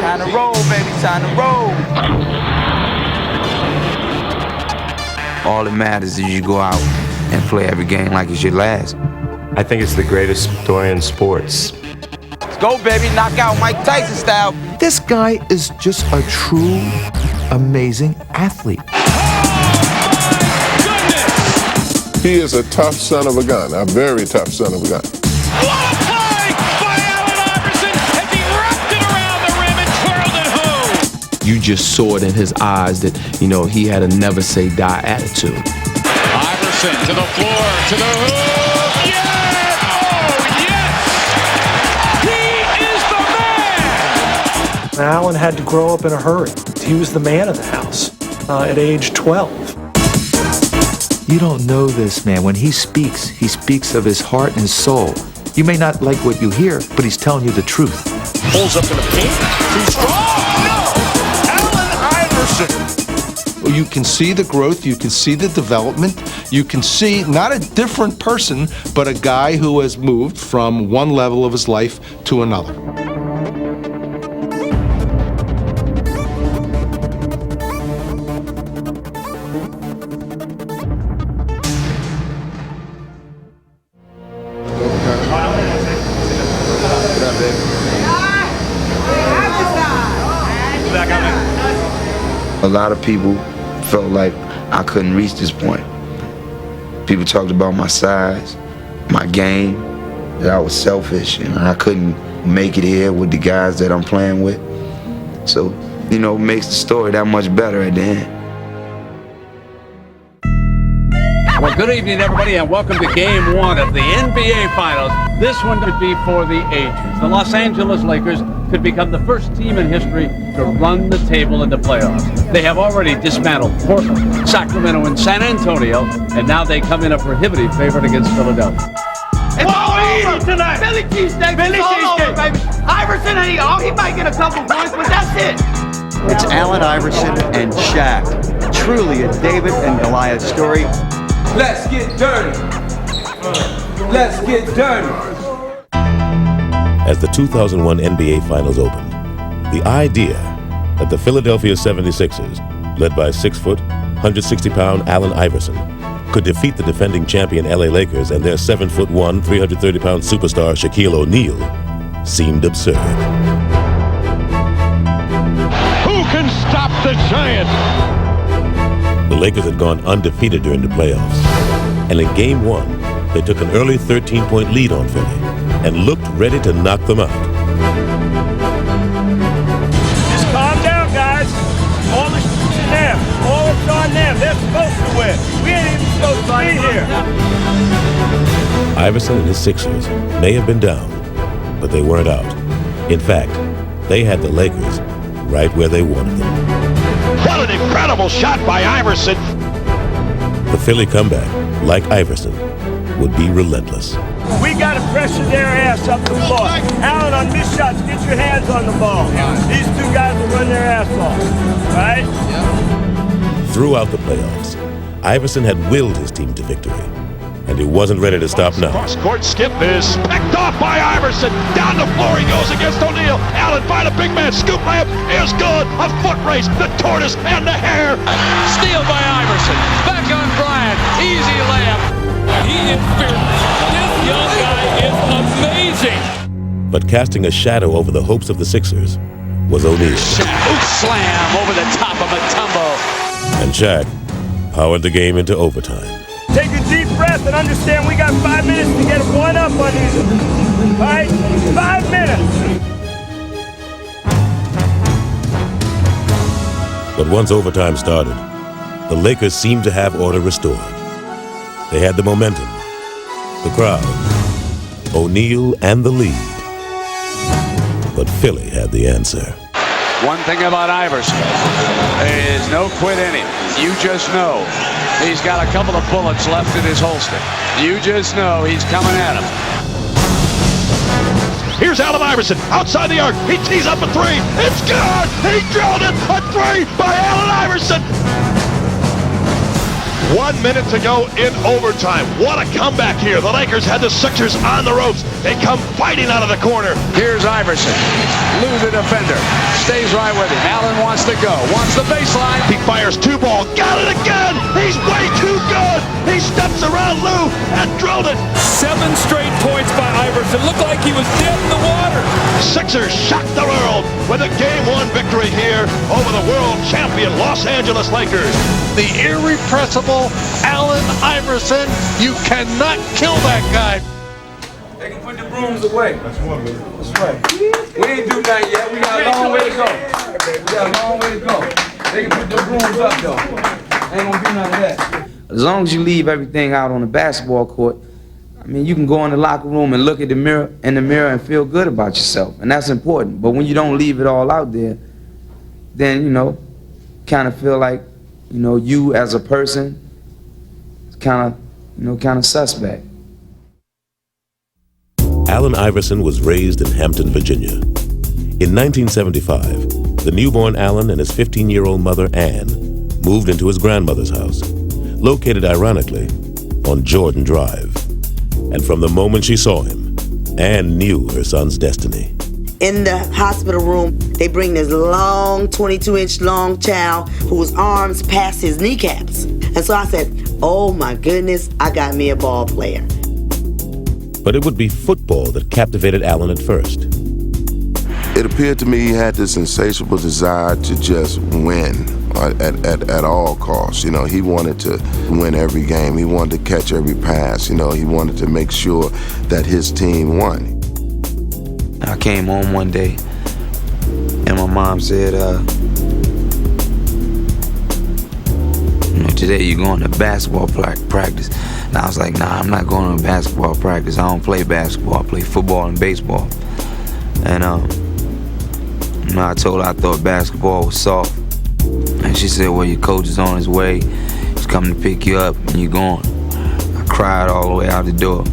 Time to roll, baby, time to roll. All that matters is you go out and play every game like it's your last. I think it's the greatest story in sports. Let's go, baby, knock out Mike Tyson style. This guy is just a true, amazing athlete. He is a tough son of a gun, a very tough son of a gun. What a play by Allen Iverson as he wrapped it around the rim and twirled it home. You just saw it in his eyes that, he had a never say die attitude. Iverson to the floor, to the hoop. Yes! Oh, yes! He is the man! Allen had to grow up in a hurry. He was the man of the house at age 12. You don't know this man. When he speaks of his heart and soul. You may not like what you hear, but he's telling you the truth. Pulls up in the paint. Too strong. No! Allen Iverson. You can see the growth. You can see the development. You can see not a different person, but a guy who has moved from one level of his life to another. A lot of people felt like I couldn't reach this point. People talked about my size, my game, that I was selfish and I couldn't make it here with the guys that I'm playing with. So, it makes the story that much better at the end. Well, good evening, everybody, and welcome to Game 1 of the NBA Finals. This one could be for the ages. The Los Angeles Lakers could become the first team in history to run the table in the playoffs. They have already dismantled Portland, Sacramento, and San Antonio, and now they come in a prohibitive favorite against Philadelphia. It's all over tonight. Billy cheesesteak. Billy cheesesteak, baby. Iverson, he might get a couple points, but that's it. It's Allen Iverson and Shaq. Truly a David and Goliath story. Let's get dirty. Let's get dirty. As the 2001 NBA Finals opened, the idea that the Philadelphia 76ers, led by 6-foot, 160-pound Allen Iverson, could defeat the defending champion LA Lakers and their 7'1", 330-pound superstar Shaquille O'Neal seemed absurd. Who can stop the giant? The Lakers had gone undefeated during the playoffs, and in Game 1, they took an early 13-point lead on Philly and looked ready to knock them out. Just calm down, guys. All the shit's in them. All it's on them. They're supposed to win. We ain't even supposed to be here. Iverson and his Sixers may have been down, but they weren't out. In fact, they had the Lakers right where they wanted them. What an incredible shot by Iverson. The Philly comeback, like Iverson, would be relentless. We got to pressure their ass up the floor. Allen, on missed shots, get your hands on the ball. These two guys will run their ass off. Right? Throughout the playoffs, Iverson had willed his team to victory, and he wasn't ready to stop now. Cross-court skip is picked off by Iverson. Down the floor he goes against O'Neal. Allen find a big man. Scoop layup is good. A foot race. The tortoise and the hare. Steal by Iverson. Back on Bryant. Easy layup. He is fearless. This young guy is amazing. But casting a shadow over the hopes of the Sixers was O'Neal. Slam over the top of Mutombo. And Shaq powered the game into overtime. Take a deep breath and understand we got 5 minutes to get one up on these. All right? 5 minutes. But once overtime started, the Lakers seemed to have order restored. They had the momentum, the crowd, O'Neal, and the lead. But Philly had the answer. One thing about Iverson is no quit inning. You just know he's got a couple of bullets left in his holster. You just know he's coming at him. Here's Allen Iverson outside the arc. He tees up a three. It's good. He drilled it. A three by Allen Iverson. 1 minute to go in overtime. What a comeback here. The Lakers had the Sixers on the ropes. They come fighting out of the corner. Here's Iverson. Lou the defender. Stays right with him. Allen wants to go. Wants the baseline. He fires 2 ball. Got it again. He's way too good. He steps around Lou and drilled it. 7 straight points by Iverson. Looked like he was dead in the water. Sixers shocked the world with a Game 1 victory here over the world champion Los Angeles Lakers. The irrepressible Allen Iverson. You cannot kill that guy. They can put the brooms away. That's right. We ain't do nothing yet. We got a long way to go. They can put the brooms up, though. Ain't gonna do none of that. As long as you leave everything out on the basketball court, I mean, you can go in the locker room and look at the mirror and feel good about yourself, and that's important. But when you don't leave it all out there, then, you know, kind of feel like, you know, you as a person kind of suspect. Allen Iverson was raised in Hampton, Virginia. In 1975, the newborn Allen and his 15-year-old mother, Ann, moved into his grandmother's house, located ironically on Jordan Drive. And from the moment she saw him, Ann knew her son's destiny. In the hospital room, they bring this long, 22-inch long child whose arms past his kneecaps. And so I said, oh my goodness, I got me a ball player. But it would be football that captivated Allen at first. It appeared to me he had this insatiable desire to just win at all costs. You know, he wanted to win every game. He wanted to catch every pass. You know, he wanted to make sure that his team won. I came home one day and my mom said, you know, today you're going to basketball practice. And I was like, nah, I'm not going to basketball practice. I don't play basketball. I play football and baseball. And you know, I told her I thought basketball was soft. And she said, well, your coach is on his way. He's coming to pick you up and you're going. I cried all the way out the door.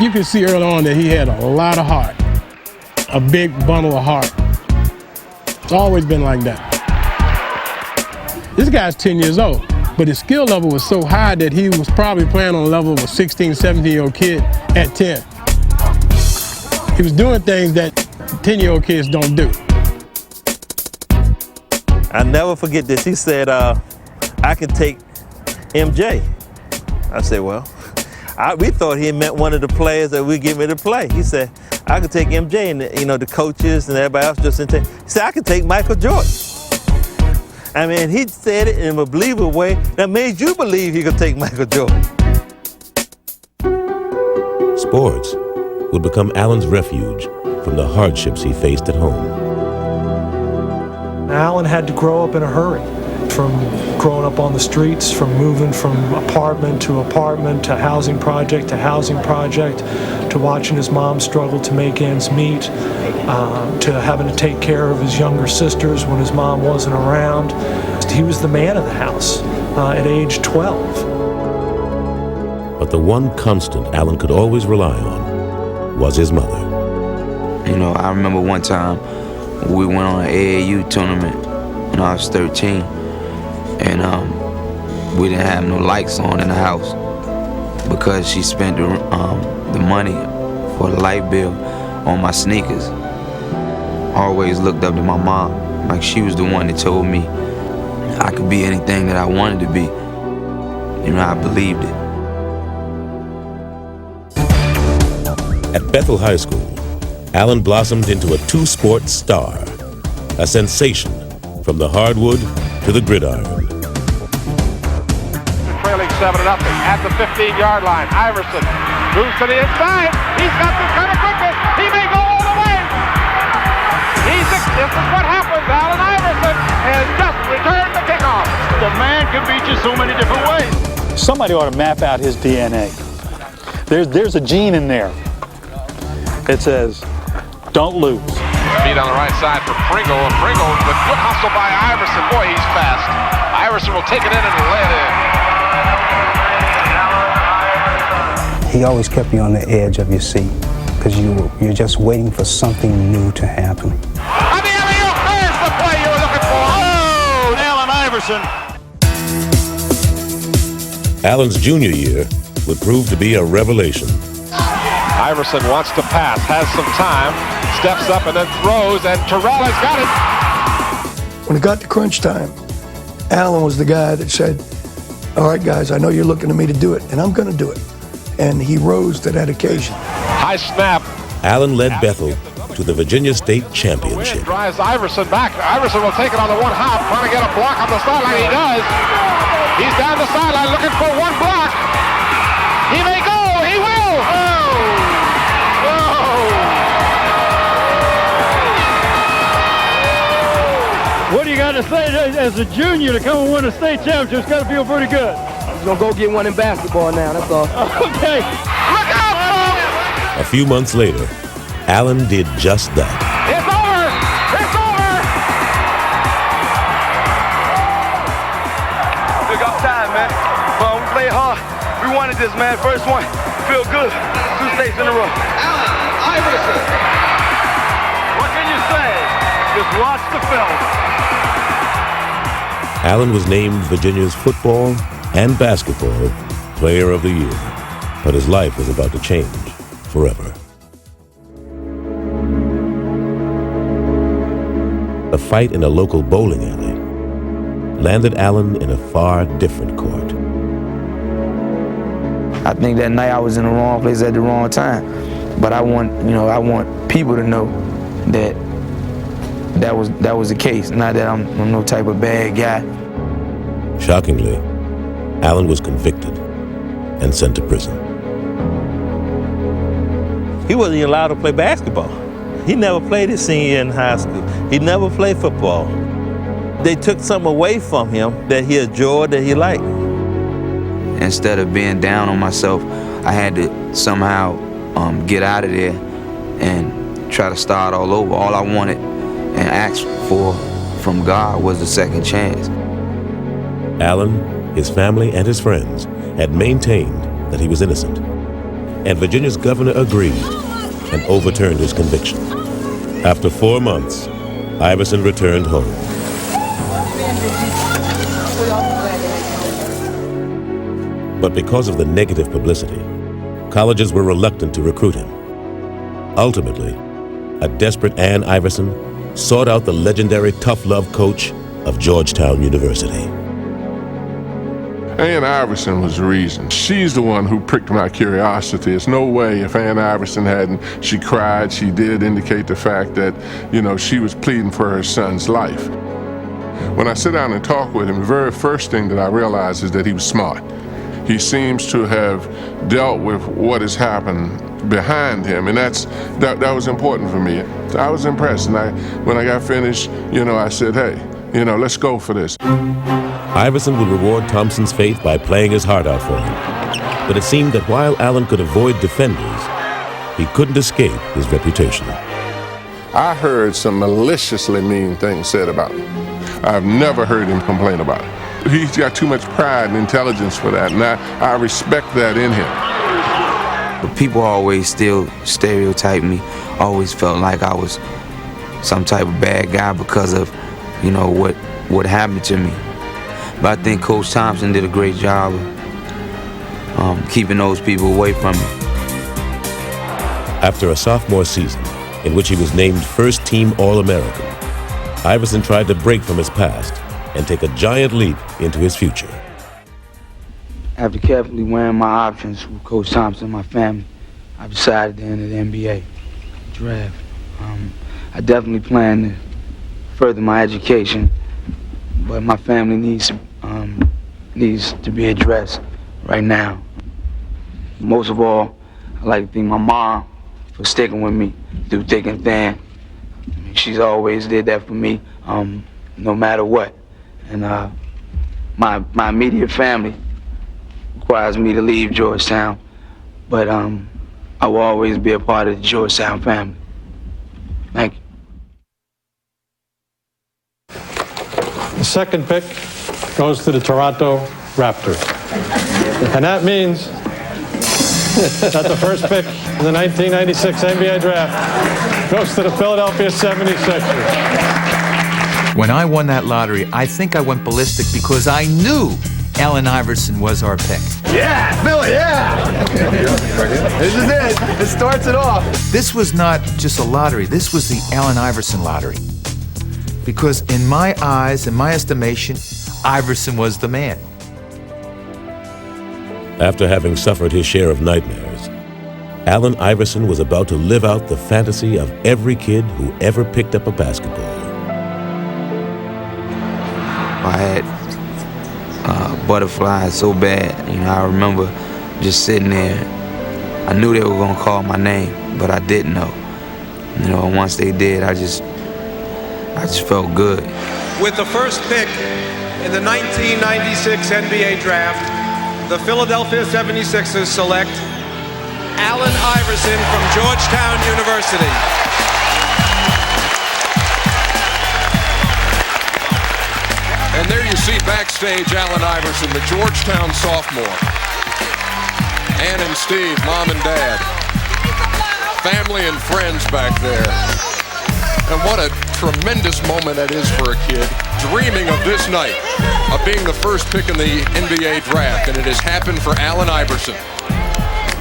You could see early on that he had a lot of heart. A big bundle of heart. It's always been like that. This guy's 10 years old, but his skill level was so high that he was probably playing on the level of a 16, 17-year-old kid at 10. He was doing things that 10-year-old kids don't do. I'll never forget this. He said, I can take MJ. I said, well, we thought he meant one of the players that we get me to play. He said, I could take MJ, and you know, the coaches and everybody else just didn't take. He said, I could take Michael Jordan. I mean, he said it in a believable way that made you believe he could take Michael Jordan. Sports would become Allen's refuge from the hardships he faced at home. Allen had to grow up in a hurry, from growing up on the streets, from moving from apartment to housing project to housing project, to watching his mom struggle to make ends meet, to having to take care of his younger sisters when his mom wasn't around. He was the man of the house at age 12. But the one constant Allen could always rely on was his mother. You know, I remember one time we went on an AAU tournament when I was 13, and we didn't have no lights on in the house because she spent the money for the light bill on my sneakers. I always looked up to my mom, like she was the one that told me I could be anything that I wanted to be. You know, I believed it. At Bethel High School, Allen blossomed into a two-sport star, a sensation from the hardwood to the gridiron. Trailing 7-0 at the 15-yard line. Iverson moves to the inside. He's got this kind of quickness. He may go all the way. This is what happens. Allen Iverson has just returned the kickoff. The man can beat you so many different ways. Somebody ought to map out his DNA. There's a gene in there. It says, don't lose. Feet on the right side for Pringle. And Pringle, the good hustle by Iverson. Boy, he's fast. Iverson will take it in and lay it in. He always kept you on the edge of your seat because you're just waiting for something new to happen. I mean, there's the play you were looking for. Oh, Allen Iverson. Allen's junior year would prove to be a revelation. Iverson wants to pass, has some time, steps up and then throws, and Terrell has got it. When it got to crunch time, Allen was the guy that said, all right, guys, I know you're looking to me to do it, and I'm going to do it. And he rose to that occasion. High snap. Allen led Bethel to the Virginia State Championship. Drives Iverson back. Iverson will take it on the one hop, trying to get a block on the sideline. He does. He's down the sideline looking for one block. He may go. He will. What do you got to say as a junior to come and win a state championship? It's got to feel pretty good. I'm going to go get one in basketball now, that's all. Okay. Look out, folks! A few months later, Allen did just that. It's over! It's over! We got time, man. Well, we played hard. We wanted this, man. First one, feel good. 2 states in a row. Allen Iverson. What can you say? Just watch the film. Allen was named Virginia's football and basketball player of the year, but his life was about to change forever. A fight in a local bowling alley landed Allen in a far different court. I think that night I was in the wrong place at the wrong time. But I want people to know that that was the case. Not that I'm no type of bad guy. Shockingly, Allen was convicted and sent to prison. He wasn't even allowed to play basketball. He never played his senior year in high school. He never played football. They took something away from him that he enjoyed, that he liked. Instead of being down on myself, I had to somehow get out of there and try to start all over. All I wanted and asked for from God was a second chance. Allen, his family, and his friends had maintained that he was innocent, and Virginia's governor agreed and overturned his conviction. After 4 months, Iverson returned home. But because of the negative publicity, colleges were reluctant to recruit him. Ultimately, a desperate Ann Iverson sought out the legendary tough love coach of Georgetown University. Ann Iverson was the reason. She's the one who pricked my curiosity. There's no way if Ann Iverson hadn't, she cried, she did indicate the fact that, she was pleading for her son's life. When I sit down and talk with him, the very first thing that I realize is that he was smart. He seems to have dealt with what has happened behind him, and that was important for me. I was impressed, and when I got finished, I said, hey, let's go for this. Iverson would reward Thompson's faith by playing his heart out for him. But it seemed that while Allen could avoid defenders, he couldn't escape his reputation. I heard some maliciously mean things said about him. I've never heard him complain about it. He's got too much pride and intelligence for that, and I respect that in him. But people always still stereotype me, always felt like I was some type of bad guy because of, what happened to me. But I think Coach Thompson did a great job of keeping those people away from me. After a sophomore season, in which he was named first-team All-American, Iverson tried to break from his past and take a giant leap into his future. After carefully weighing my options with Coach Thompson and my family, I decided to enter the NBA draft. I definitely plan to further my education, but my family needs to be addressed right now. Most of all, I'd like to thank my mom for sticking with me through thick and thin. She's always did that for me, no matter what. And my immediate family requires me to leave Georgetown, but I will always be a part of the Georgetown family. Thank you. The second pick goes to the Toronto Raptors. And that means that the first pick in the 1996 NBA draft goes to the Philadelphia 76ers. When I won that lottery, I think I went ballistic because I knew Allen Iverson was our pick. Yeah, Philly, yeah! This is it. It starts it off. This was not just a lottery. This was the Allen Iverson lottery. Because in my eyes, in my estimation, Iverson was the man. After having suffered his share of nightmares, Allen Iverson was about to live out the fantasy of every kid who ever picked up a basketball. I had butterflies so bad. I remember just sitting there. I knew they were gonna call my name, but I didn't know. Once they did, I just felt good. With the first pick in the 1996 NBA draft, the Philadelphia 76ers select Allen Iverson from Georgetown University. And there you see backstage Allen Iverson, the Georgetown sophomore. Ann and Steve, mom and dad. Family and friends back there. And what a tremendous moment that is for a kid, dreaming of this night, of being the first pick in the NBA draft, and it has happened for Allen Iverson.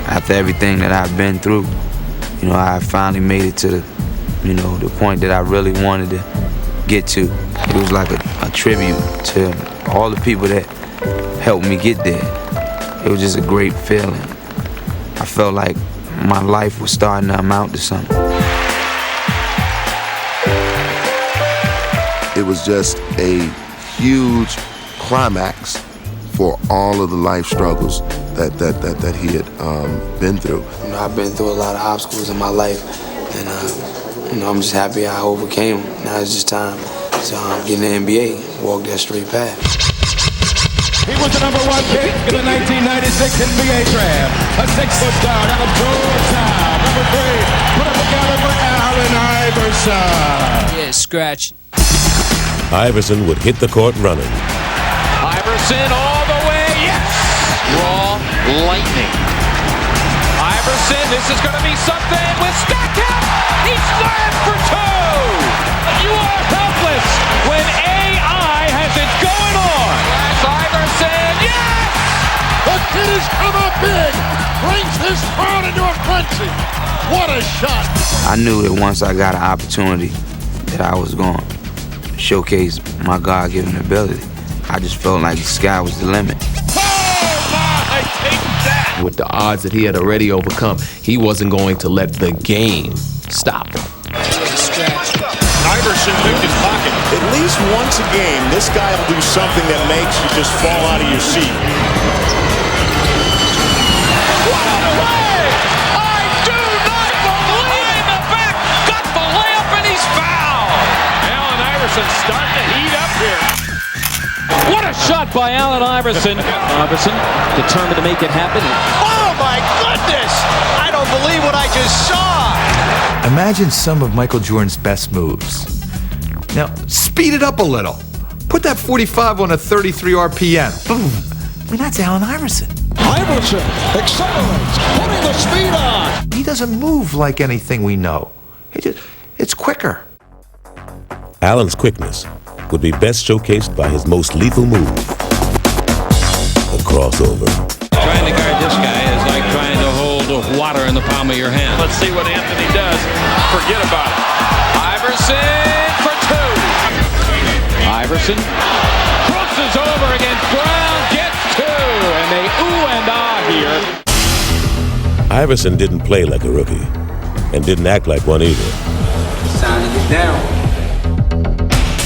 After everything that I've been through, I finally made it to the point that I really wanted to get to. It was like a tribute to all the people that helped me get there. It was just a great feeling. I felt like my life was starting to amount to something. It was just a huge climax for all of the life struggles that he had been through. I've been through a lot of obstacles in my life, and I'm just happy I overcame them. Now it's just time to get in the NBA, walk that straight path. He was the #1 pick in the 1996 NBA draft. A 6-foot guard out of Georgetown. Number 3, put it together for Allen Iverson. Yeah, scratch. Iverson would hit the court running. Iverson all the way, yes! Raw lightning. Iverson, this is going to be something with Stackham. He slammed for 2. You are helpless when AI has it going on. Iverson, yes! The kid has come up big. Brings his crowd into a frenzy. What a shot. I knew that once I got an opportunity that I was going to showcase my God-given ability. I just felt like the sky was the limit. With the odds that he had already overcome, he wasn't going to let the game stop him. Iverson picked his pocket. At least once a game, this guy will do something that makes you just fall out of your seat. What a play! I do not believe the back got the layup and he's fouled. Allen Iverson starting to heat up here. What a shot by Allen Iverson. Iverson determined to make it happen. Oh my goodness! I don't believe what I just saw. Imagine some of Michael Jordan's best moves. Now, speed it up a little. Put that 45 on a 33 RPM. Boom. I mean, that's Allen Iverson. Iverson accelerates, putting the speed on. He doesn't move like anything we know. It's quicker. Allen's quickness would be best showcased by his most lethal move, the crossover. Trying to guard this guy is like trying to hold water in the palm of your hand. Let's see what Anthony does. Forget about it. Iverson for 2. Iverson crosses over against Brown, gets 2, and they ooh and ah here. Iverson didn't play like a rookie, and didn't act like one either. It's time to get down.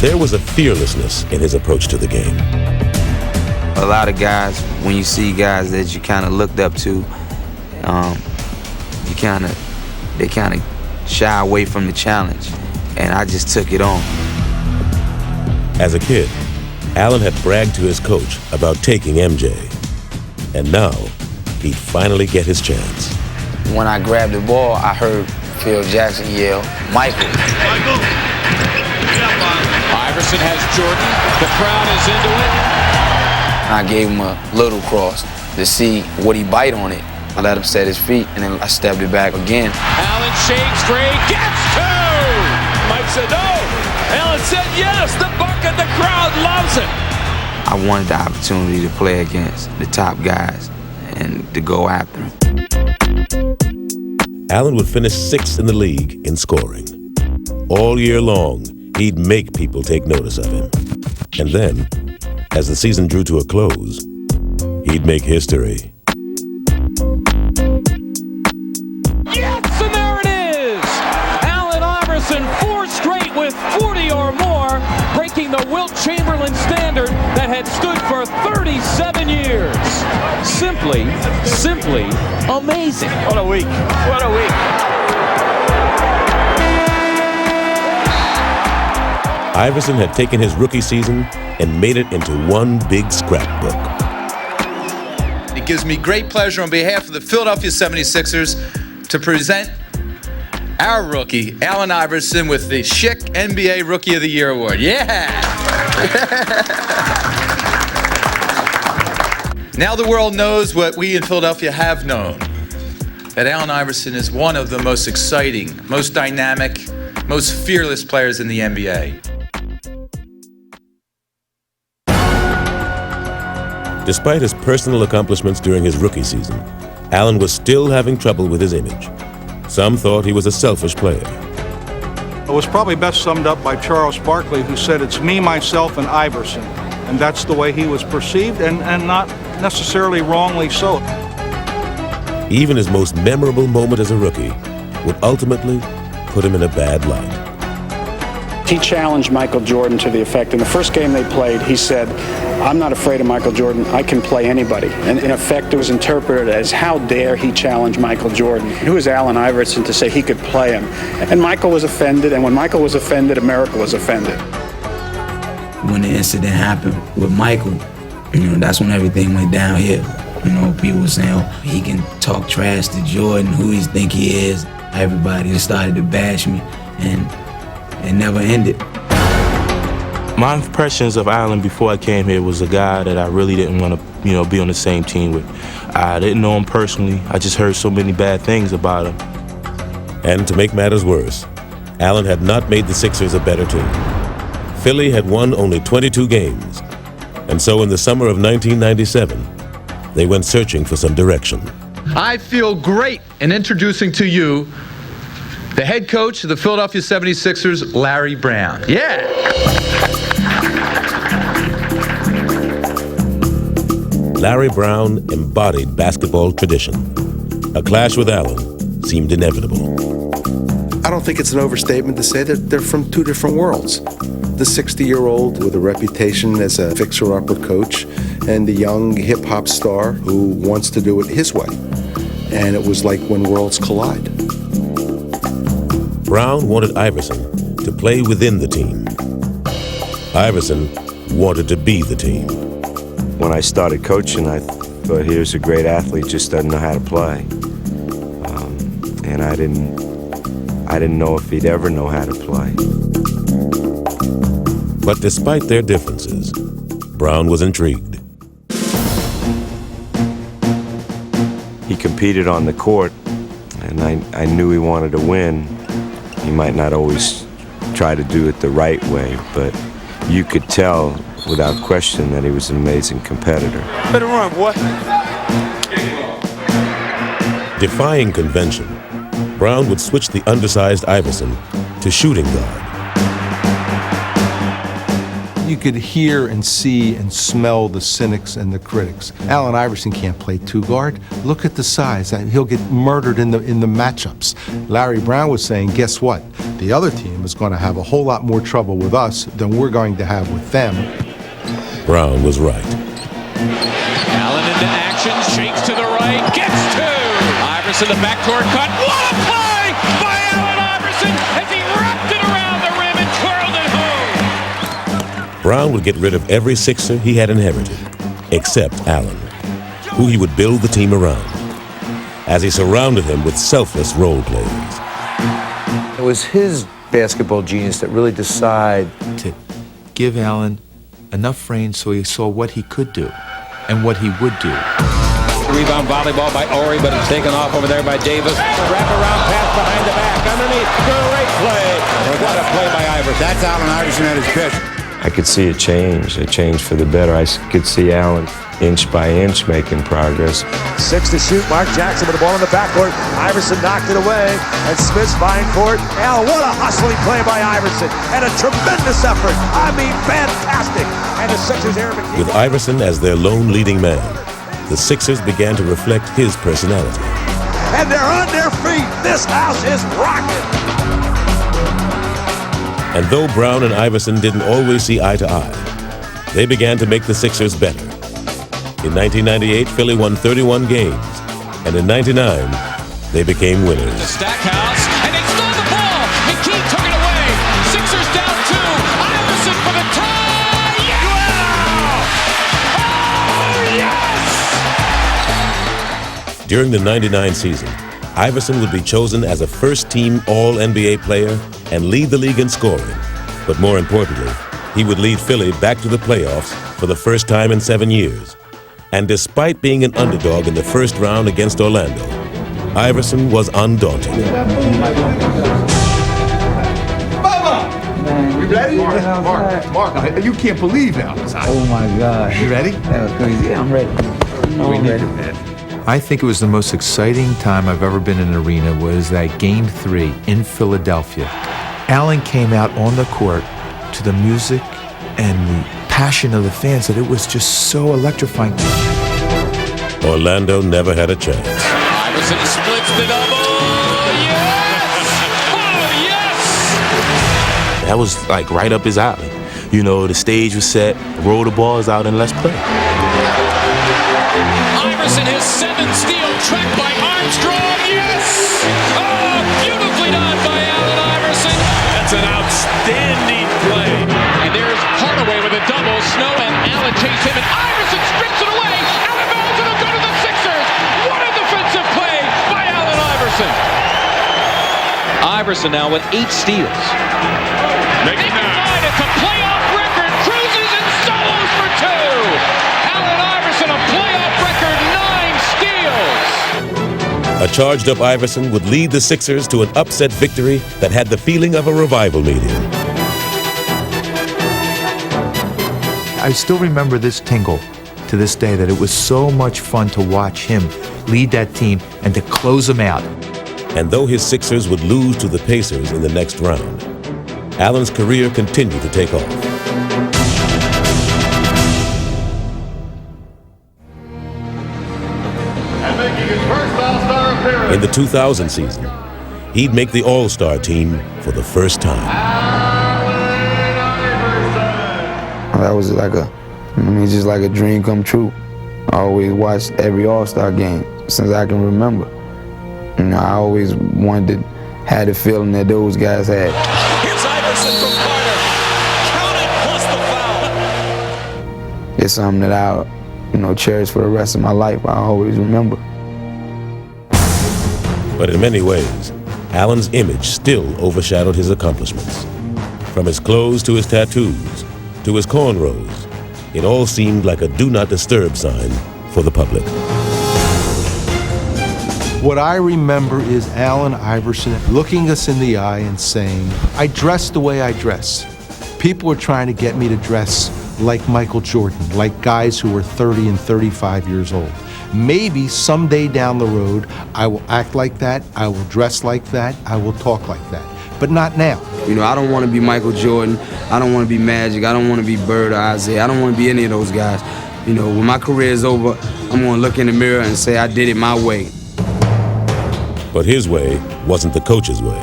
There was a fearlessness in his approach to the game. A lot of guys, when you see guys that you kind of looked up to, they kind of shy away from the challenge, and I just took it on. As a kid, Allen had bragged to his coach about taking MJ, and now he'd finally get his chance. When I grabbed the ball, I heard Phil Jackson yell, "Michael!" Iverson has Jordan. The crowd is into it. I gave him a little cross to see would he bite on it. I let him set his feet, and then I stepped it back again. Allen shakes free, gets 2. Mike said no. Allen said yes. The bucket, the crowd loves it. I wanted the opportunity to play against the top guys and to go after them. Allen would finish 6th in the league in scoring. All year long, he'd make people take notice of him. And then, as the season drew to a close, he'd make history. Yes, and there it is! Allen Iverson, 4 straight with 40 or more, breaking the Wilt Chamberlain standard that had stood for 37 years. Simply amazing. What a week. What a week. Iverson had taken his rookie season and made it into one big scrapbook. It gives me great pleasure on behalf of the Philadelphia 76ers to present our rookie, Allen Iverson, with the Schick NBA Rookie of the Year Award. Yeah! Now the world knows what we in Philadelphia have known, that Allen Iverson is one of the most exciting, most dynamic, most fearless players in the NBA. Despite his personal accomplishments during his rookie season, Allen was still having trouble with his image. Some thought he was a selfish player. It was probably best summed up by Charles Barkley, who said, "It's me, myself, and Iverson." And that's the way he was perceived, and not necessarily wrongly so. Even his most memorable moment as a rookie would ultimately put him in a bad light. He challenged Michael Jordan to the effect, in the first game they played, he said, "I'm not afraid of Michael Jordan, I can play anybody." And in effect, it was interpreted as, how dare he challenge Michael Jordan? Who is Allen Iverson to say he could play him? And Michael was offended, and when Michael was offended, America was offended. When the incident happened with Michael, that's when everything went downhill. People were saying, oh, he can talk trash to Jordan, who he think he is. Everybody just started to bash me, and it never ended. My impressions of Allen before I came here was a guy that I really didn't want to, be on the same team with. I didn't know him personally. I just heard so many bad things about him. And to make matters worse, Allen had not made the Sixers a better team. Philly had won only 22 games. And so in the summer of 1997, they went searching for some direction. I feel great in introducing to you the head coach of the Philadelphia 76ers, Larry Brown. Yeah! Larry Brown embodied basketball tradition. A clash with Allen seemed inevitable. I don't think it's an overstatement to say that they're from two different worlds. The 60-year-old with a reputation as a fixer-upper coach and the young hip-hop star who wants to do it his way. And it was like when worlds collide. Brown wanted Iverson to play within the team. Iverson wanted to be the team. When I started coaching, I thought, here's a great athlete, just doesn't know how to play. And I didn't know if he'd ever know how to play. But despite their differences, Brown was intrigued. He competed on the court, and I knew he wanted to win. He might not always try to do it the right way, but you could tell without question that he was an amazing competitor. Better run, boy. Defying convention, Brown would switch the undersized Iverson to shooting guard. You could hear and see and smell the cynics and the critics. Allen Iverson can't play two-guard. Look at the size. He'll get murdered in the matchups. Larry Brown was saying, guess what? The other team is going to have a whole lot more trouble with us than we're going to have with them. Brown was right. Allen into action, shakes to the right, gets two. Iverson, the backdoor cut. What a play by Allen Iverson as he wrapped it around the rim and twirled it home. Brown would get rid of every Sixer he had inherited, except Allen, who he would build the team around, as he surrounded him with selfless role players. It was his basketball genius that really decided to give Allen enough range so he saw what he could do and what he would do. Rebound volleyball by Ori, but it's taken off over there by Davis. Wrap-around pass behind the back, underneath. Great play. What a play by Iverson. That's Allen Iverson at his best. I could see a change for the better. I could see Allen inch by inch making progress. 6 to shoot. Mark Jackson with the ball in the backcourt. Iverson knocked it away, and Smith's fine court. Allen, what a hustling play by Iverson, and a tremendous effort. I mean, fantastic. And the Sixers airman. With Iverson as their lone leading man, the Sixers began to reflect his personality. And they're on their feet. This house is rocking. And though Brown and Iverson didn't always see eye to eye, they began to make the Sixers better. In 1998, Philly won 31 games, and in 99, they became winners. The Stackhouse, and they stole the ball. McKee took it away. Sixers down 2. Iverson for the tie. Yeah! Oh, yes! During the 99 season, Iverson would be chosen as a first-team All-NBA player and lead the league in scoring. But more importantly, he would lead Philly back to the playoffs for the first time in 7 years. And despite being an underdog in the first round against Orlando, Iverson was undaunted. You ready? Mark, you can't believe that. Oh my God. You ready? That was crazy. Yeah, I'm ready. I'm ready. I think it was the most exciting time I've ever been in an arena was that Game 3 in Philadelphia. Allen came out on the court to the music and the passion of the fans that it was just so electrifying. Orlando never had a chance. Iverson splits the double. Yes! Oh, yes! That was like right up his alley. You know, the stage was set, roll the balls out, and let's play. Iverson has 7 steals, tracked by Armstrong. Yes! Oh, beautifully done by Allen Iverson. That's an outstanding play. And there's Hardaway with a double. Snow and Allen chase him, and Iverson strips it away. Out of bounds, and it'll go to the Sixers. What a defensive play by Allen Iverson. Iverson now with 8 steals. Make it 9. It's a playoff record. Cruises and solos for 2. Allen Iverson, a playoff record, 9 steals. A charged-up Iverson would lead the Sixers to an upset victory that had the feeling of a revival meeting. I still remember this tingle to this day, that it was so much fun to watch him lead that team and to close them out. And though his Sixers would lose to the Pacers in the next round, Allen's career continued to take off. In the 2000 season, he'd make the All-Star team for the first time. That was just like a dream come true. I always watched every All-Star game since I can remember. You know, I always wanted to have the feeling that those guys had. Here's Iverson from Carter. Count it, plus the foul. It's something that I, cherish for the rest of my life. I always remember. But in many ways, Allen's image still overshadowed his accomplishments. From his clothes to his tattoos, to his cornrows, it all seemed like a do not disturb sign for the public. What I remember is Allen Iverson looking us in the eye and saying, I dress the way I dress. People were trying to get me to dress like Michael Jordan, like guys who were 30 and 35 years old. Maybe someday down the road, I will act like that, I will dress like that, I will talk like that, but not now. I don't want to be Michael Jordan, I don't want to be Magic, I don't want to be Bird or Isiah, I don't want to be any of those guys. When my career is over, I'm going to look in the mirror and say I did it my way. But his way wasn't the coach's way.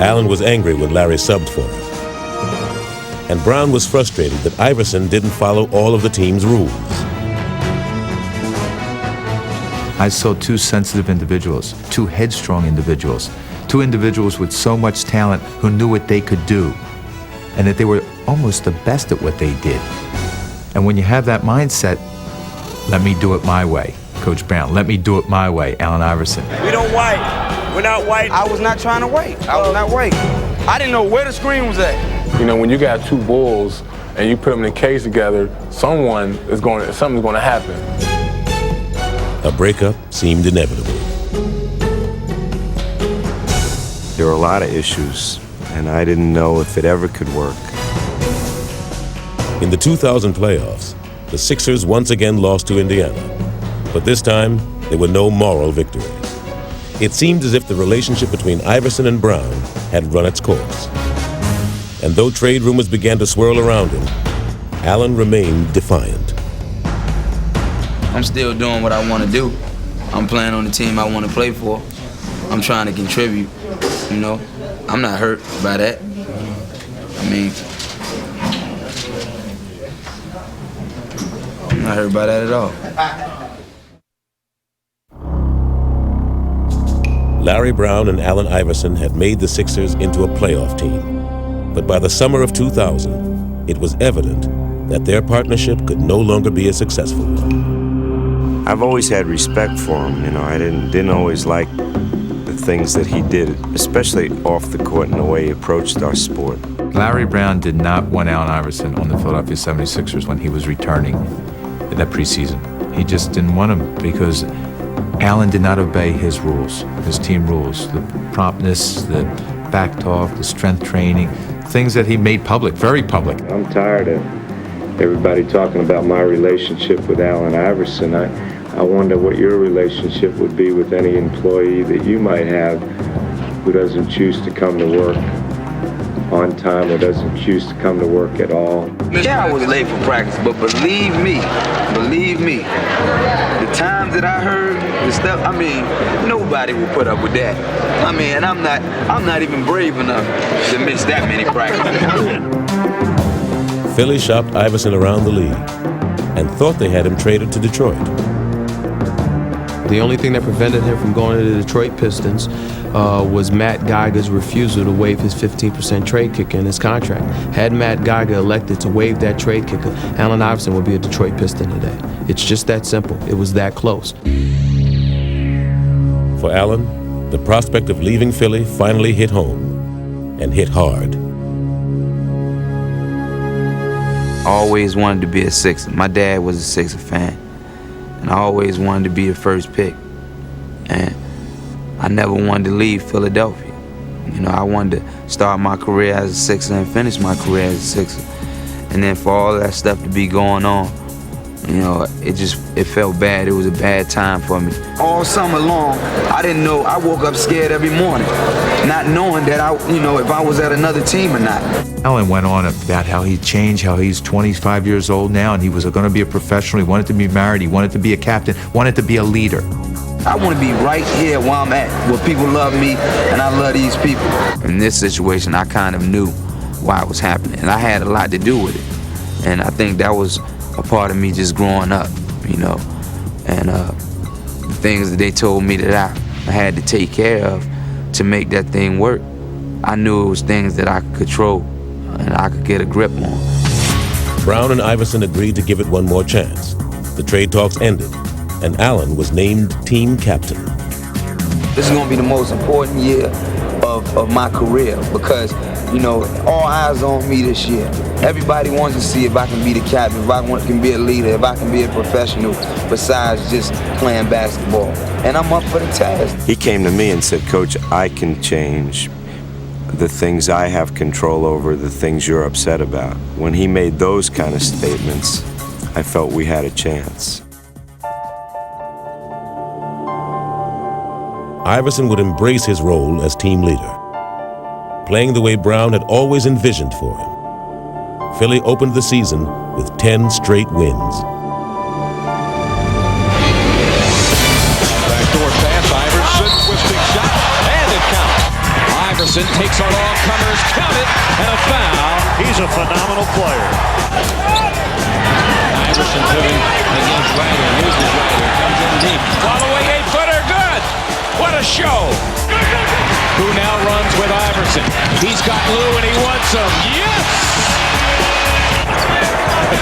Allen was angry when Larry subbed for him. And Brown was frustrated that Iverson didn't follow all of the team's rules. I saw 2 sensitive individuals, 2 headstrong individuals, 2 individuals with so much talent who knew what they could do, and that they were almost the best at what they did. And when you have that mindset, let me do it my way, Coach Brown, let me do it my way, Allen Iverson. We don't wait. We're not waiting. I was not trying to wait. I was not waiting. I didn't know where the screen was at. When you got 2 bulls and you put them in a cage together, something's going to happen. A breakup seemed inevitable. There were a lot of issues, and I didn't know if it ever could work. In the 2000 playoffs, the Sixers once again lost to Indiana. But this time, there were no moral victories. It seemed as if the relationship between Iverson and Brown had run its course. And though trade rumors began to swirl around him, Allen remained defiant. I'm still doing what I want to do. I'm playing on the team I want to play for. I'm trying to contribute, you know. I'm not hurt by that. I mean, I'm not hurt by that at all. Larry Brown and Allen Iverson had made the Sixers into a playoff team. But by the summer of 2000, it was evident that their partnership could no longer be a successful one. I've always had respect for him, you know. I didn't always like the things that he did, especially off the court and the way he approached our sport. Larry Brown did not want Allen Iverson on the Philadelphia 76ers when he was returning in that preseason. He just didn't want him because Allen did not obey his rules, his team rules, the promptness, the back talk, the strength training, things that he made public, very public. I'm tired of everybody talking about my relationship with Allen Iverson. I wonder what your relationship would be with any employee that you might have who doesn't choose to come to work on time or doesn't choose to come to work at all. Yeah, I was late for practice, but believe me, the times that I heard the stuff, I mean, nobody will put up with that. I mean, and I'm not even brave enough to miss that many practices. Philly shopped Iverson around the league and thought they had him traded to Detroit. The only thing that prevented him from going to the Detroit Pistons was Matt Geiger's refusal to waive his 15% trade kicker in his contract. Had Matt Geiger elected to waive that trade kicker, Allen Iverson would be a Detroit Piston today. It's just that simple. It was that close. For Allen, the prospect of leaving Philly finally hit home, and hit hard. I always wanted to be a Sixer. My dad was a Sixer fan. And I always wanted to be the first pick. And I never wanted to leave Philadelphia. You know, I wanted to start my career as a Sixer and finish my career as a Sixer. And then for all that stuff to be going on, you know, it felt bad. It was a bad time for me. All summer long, I didn't know. I woke up scared every morning, not knowing that if I was at another team or not. Allen went on about how he changed, how he's 25 years old now, and he was going to be a professional. He wanted to be married. He wanted to be a captain. Wanted to be a leader. I want to be right here where I'm at, where people love me, and I love these people. In this situation, I kind of knew why it was happening, and I had a lot to do with it. And I think that was a part of me just growing up, you know, and the things that they told me that I had to take care of to make that thing work. I knew it was things that I could control and I could get a grip on. Brown and Iverson agreed to give it one more chance. The trade talks ended, and Allen was named team captain. This is going to be the most important year of my career because, you know, all eyes on me this year. Everybody wants to see if I can be the captain, if I can be a leader, if I can be a professional besides just playing basketball. And I'm up for the task. He came to me and said, Coach, I can change the things I have control over, the things you're upset about. When he made those kind of statements, I felt we had a chance. Iverson would embrace his role as team leader, playing the way Brown had always envisioned for him. Philly opened the season with 10 straight wins. Backdoor pass, Iverson, twisting shot, and it counts. Iverson takes on all comers, count it, and a foul. He's a phenomenal player. Iverson putting against Ryder, loses Ryder, comes in deep. All the way, 8-footer, good! What a show! Who now runs with Iverson? He's got Lou and he wants him. Yes!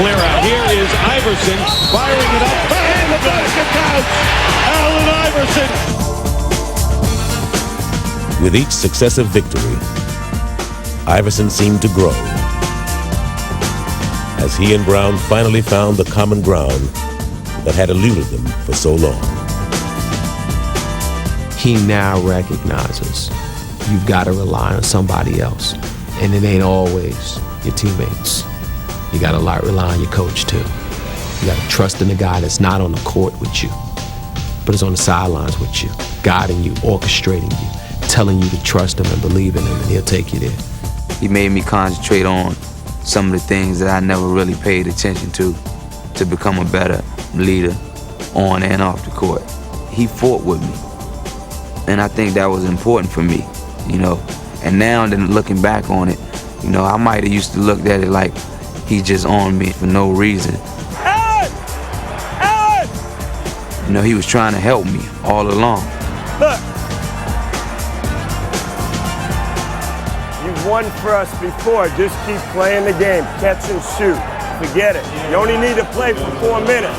Clear out. Here is Iverson firing it up. And the basket counts! Allen Iverson! With each successive victory, Iverson seemed to grow as he and Brown finally found the common ground that had eluded them for so long. He now recognizes you've got to rely on somebody else, and it ain't always your teammates. You got to rely on your coach, too. You got to trust in the guy that's not on the court with you, but is on the sidelines with you, guiding you, orchestrating you, telling you to trust him and believe in him, and he'll take you there. He made me concentrate on some of the things that I never really paid attention to become a better leader on and off the court. He fought with me, and I think that was important for me, you know. And now, then looking back on it, you know, I might have used to look at it like he just on me for no reason. You know, he was trying to help me all along. Look, you've won for us before. Just keep playing the game. Catch and shoot. Forget it. You only need to play for 4 minutes.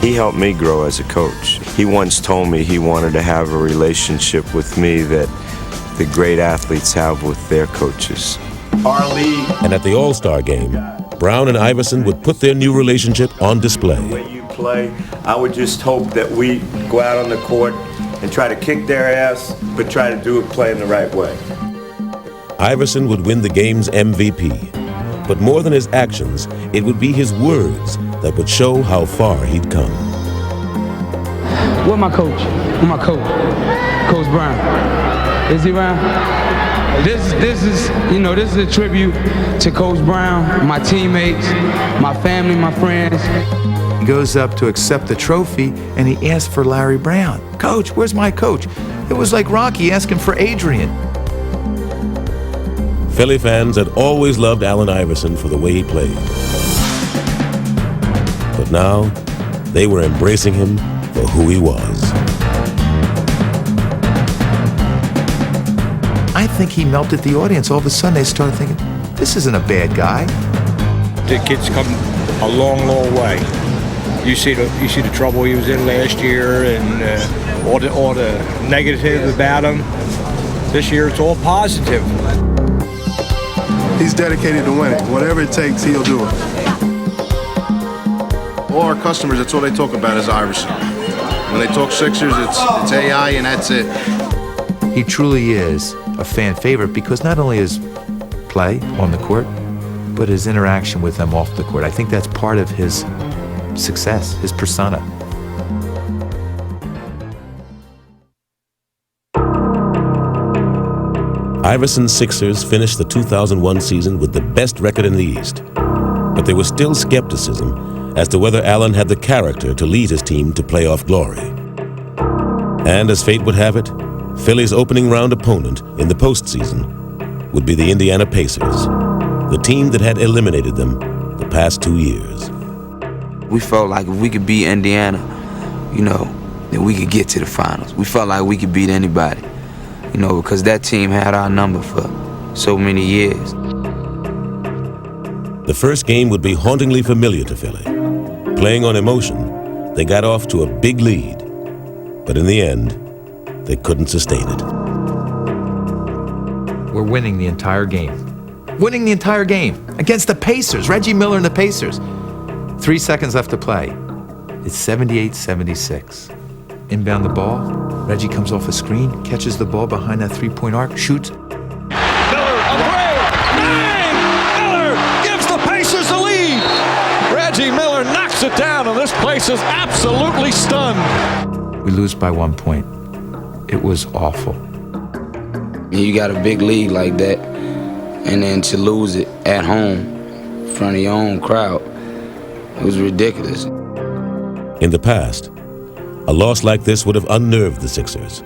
He helped me grow as a coach. He once told me he wanted to have a relationship with me that the great athletes have with their coaches. Our league. And at the All-Star game, Brown and Iverson would put their new relationship on display. When you play, I would just hope that we go out on the court and try to kick their ass, but try to do it playing the right way. Iverson would win the game's MVP. But more than his actions, it would be his words that would show how far he'd come. Where my coach? Where my coach? Coach Brown. Is he around? This is a tribute to Coach Brown, my teammates, my family, my friends. He goes up to accept the trophy, and he asks for Larry Brown. Coach, where's my coach? It was like Rocky asking for Adrian. Philly fans had always loved Allen Iverson for the way he played. But now, they were embracing him for who he was. I think he melted the audience. All of a sudden, they started thinking, this isn't a bad guy. The kid's come a long, long way. You see the trouble he was in last year, and all the negative about him. This year, it's all positive. He's dedicated to winning. Whatever it takes, he'll do it. All our customers, that's all they talk about is Iverson. When they talk Sixers, it's AI, and that's it. He truly is a fan favorite because not only his play on the court, but his interaction with them off the court. I think that's part of his success, his persona. Iverson's Sixers finished the 2001 season with the best record in the East. But there was still skepticism as to whether Allen had the character to lead his team to playoff glory. And as fate would have it, Philly's opening round opponent in the postseason would be the Indiana Pacers, the team that had eliminated them the past 2 years. We felt like if we could beat Indiana, you know, then we could get to the finals. We felt like we could beat anybody, you know, because that team had our number for so many years. The first game would be hauntingly familiar to Philly. Playing on emotion, they got off to a big lead, but in the end, they couldn't sustain it. We're winning the entire game. Winning the entire game against the Pacers, Reggie Miller and the Pacers. 3 seconds left to play. It's 78-76. Inbound the ball. Reggie comes off a screen, catches the ball behind that three-point arc, shoots. Miller, a three! Bang! Miller gives the Pacers the lead. Reggie Miller knocks it down, and this place is absolutely stunned. We lose by 1 point. It was awful. You got a big lead like that, and then to lose it at home in front of your own crowd, it was ridiculous. In the past, a loss like this would have unnerved the Sixers.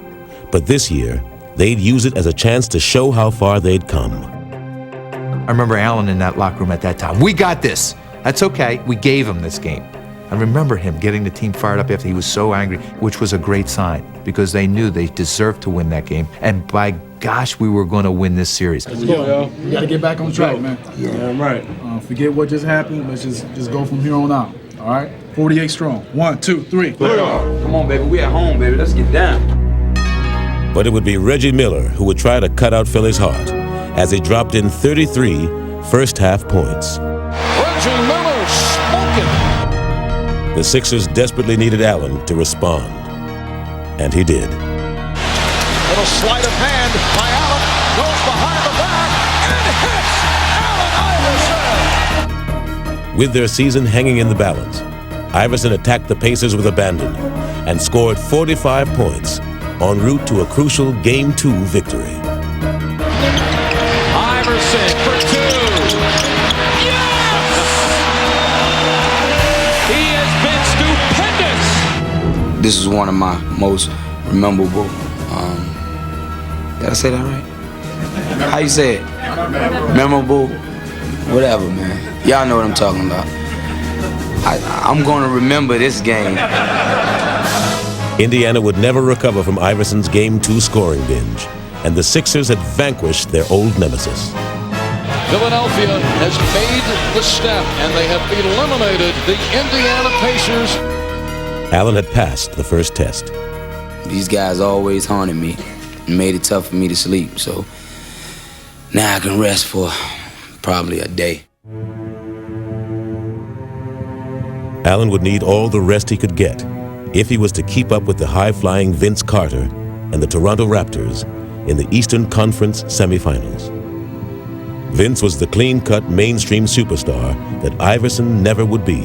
But this year, they'd use it as a chance to show how far they'd come. I remember Allen in that locker room at that time. We got this. That's okay. We gave him this game. I remember him getting the team fired up after he was so angry, which was a great sign because they knew they deserved to win that game. And by gosh, we were going to win this series. Let's go, yo. We got to get back on track, man. Yeah, right. Forget what just happened. Let's just go from here on out. All right? 48 strong. 1, 2, 3. Come on, baby. We at home, baby. Let's get down. But it would be Reggie Miller who would try to cut out Philly's heart as he dropped in 33 first-half points. Reggie Miller smoking. The Sixers desperately needed Allen to respond, and he did. Little sleight of hand by Allen. Goes behind the back and hits Allen Iverson. With their season hanging in the balance, Iverson attacked the Pacers with abandon and scored 45 points en route to a crucial Game 2 victory. Iverson for two. Yes! He has been stupendous. This is one of my most memorable. Did I say that right? How you say it? Memorable, whatever, man. Y'all know what I'm talking about. I'm going to remember this game. Indiana would never recover from Iverson's Game 2 scoring binge, and the Sixers had vanquished their old nemesis. Philadelphia has made the step, and they have eliminated the Indiana Pacers. Allen had passed the first test. These guys always haunted me and made it tough for me to sleep, so now I can rest for probably a day. Allen would need all the rest he could get if he was to keep up with the high-flying Vince Carter and the Toronto Raptors in the Eastern Conference semifinals. Vince was the clean-cut mainstream superstar that Iverson never would be.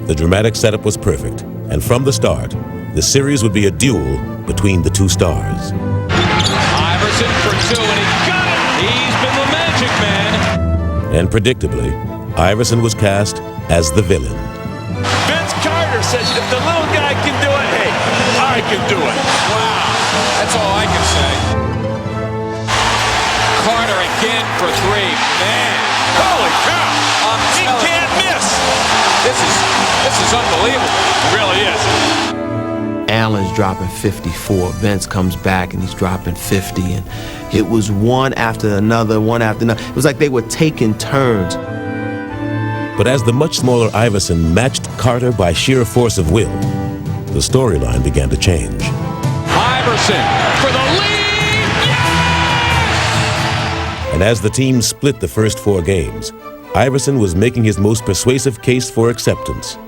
The dramatic setup was perfect, and from the start, the series would be a duel between the two stars. Iverson for two, and he got it! He's been the magic man. And predictably, Iverson was cast as the villain. Vince Carter says if the little guy can do it, hey, I can do it. Wow, that's all I can say. Carter again for three. Man, holy cow! He can't miss. This is unbelievable. It really is. Allen's dropping 54. Vince comes back and he's dropping 50. And it was one after another. It was like they were taking turns. But as the much smaller Iverson matched Carter by sheer force of will, the storyline began to change. Iverson for the lead! Yes! And as the team split the first 4 games, Iverson was making his most persuasive case for acceptance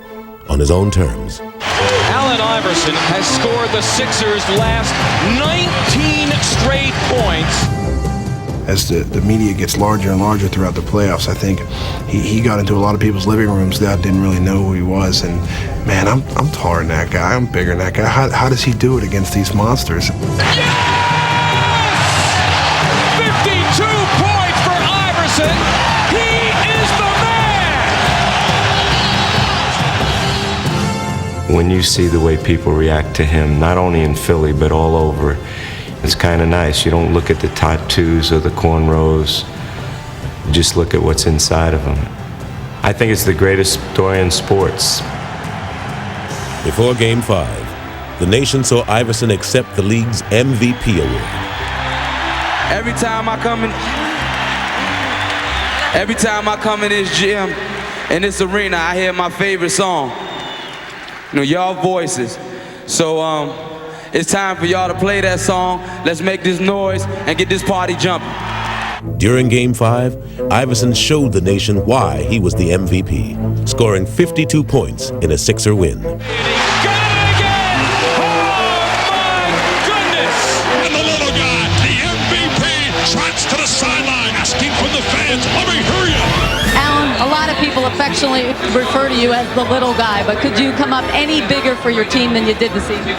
on his own terms. Allen Iverson has scored the Sixers' last 19 straight points. As the media gets larger and larger throughout the playoffs, I think he got into a lot of people's living rooms that didn't really know who he was. And man, I'm taller than that guy. I'm bigger than that guy. How does he do it against these monsters? Yes! 52 points for Iverson. He is the man. When you see the way people react to him, not only in Philly, but all over, it's kind of nice. You don't look at the tattoos or the cornrows. You just look at what's inside of them. I think it's the greatest story in sports. Before Game 5, the nation saw Iverson accept the league's MVP award. Every time I come in this gym, in this arena, I hear my favorite song. You know, y'all voices. So it's time for y'all to play that song. Let's make this noise and get this party jumping. During Game 5, Iverson showed the nation why he was the MVP, scoring 52 points in a Sixer win. And the little guy, the MVP, trots to the sideline, asking from the fans, let me hear you. Allen, a lot of people affectionately refer to you as the little guy, but could you come up any bigger for your team than you did this evening?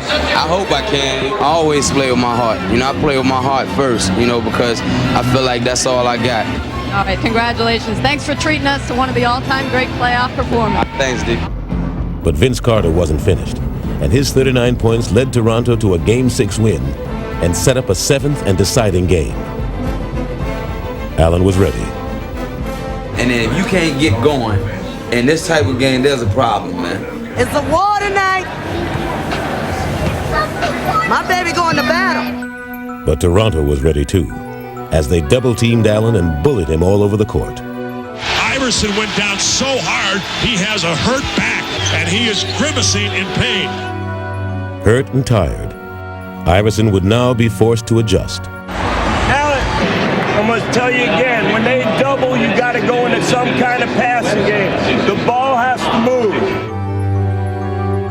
I hope I can. I always play with my heart. You know, I play with my heart first, you know, because I feel like that's all I got. All right, congratulations. Thanks for treating us to one of the all-time great playoff performers. Thanks, Dick. But Vince Carter wasn't finished, and his 39 points led Toronto to a Game 6 win and set up a 7th and deciding game. Allen was ready. And then if you can't get going in this type of game, there's a problem, man. It's a war tonight. My baby going to battle. But Toronto was ready too, as they double-teamed Allen and bullied him all over the court. Iverson went down so hard, he has a hurt back, and he is grimacing in pain. Hurt and tired, Iverson would now be forced to adjust. Allen, I must tell you again, when they double, you got to go into some kind of passing game. The ball has to move.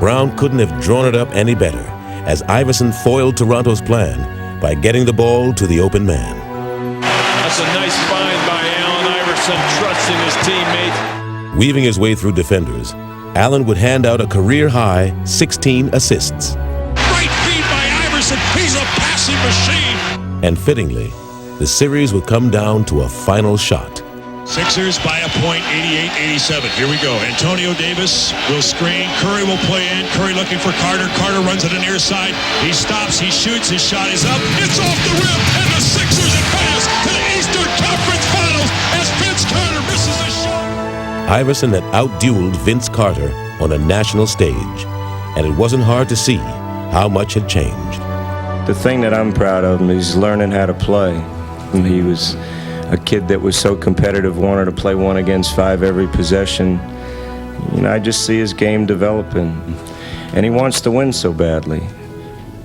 Brown couldn't have drawn it up any better, as Iverson foiled Toronto's plan by getting the ball to the open man. That's a nice find by Allen Iverson, trusting his teammate. Weaving his way through defenders, Allen would hand out a career-high 16 assists. Great feed by Iverson. He's a passing machine. And fittingly, the series would come down to a final shot. Sixers by a point, 88-87. Here we go. Antonio Davis will screen. Curry will play in. Curry looking for Carter. Carter runs it the near side. He stops. He shoots. His shot is up. It's off the rim. And the Sixers advance to the Eastern Conference Finals as Vince Carter misses a shot. Iverson had outdueled Vince Carter on a national stage, and it wasn't hard to see how much had changed. The thing that I'm proud of him is learning how to play. And he was a kid that was so competitive, wanted to play 1 against 5 every possession. You know, I just see his game developing, and he wants to win so badly.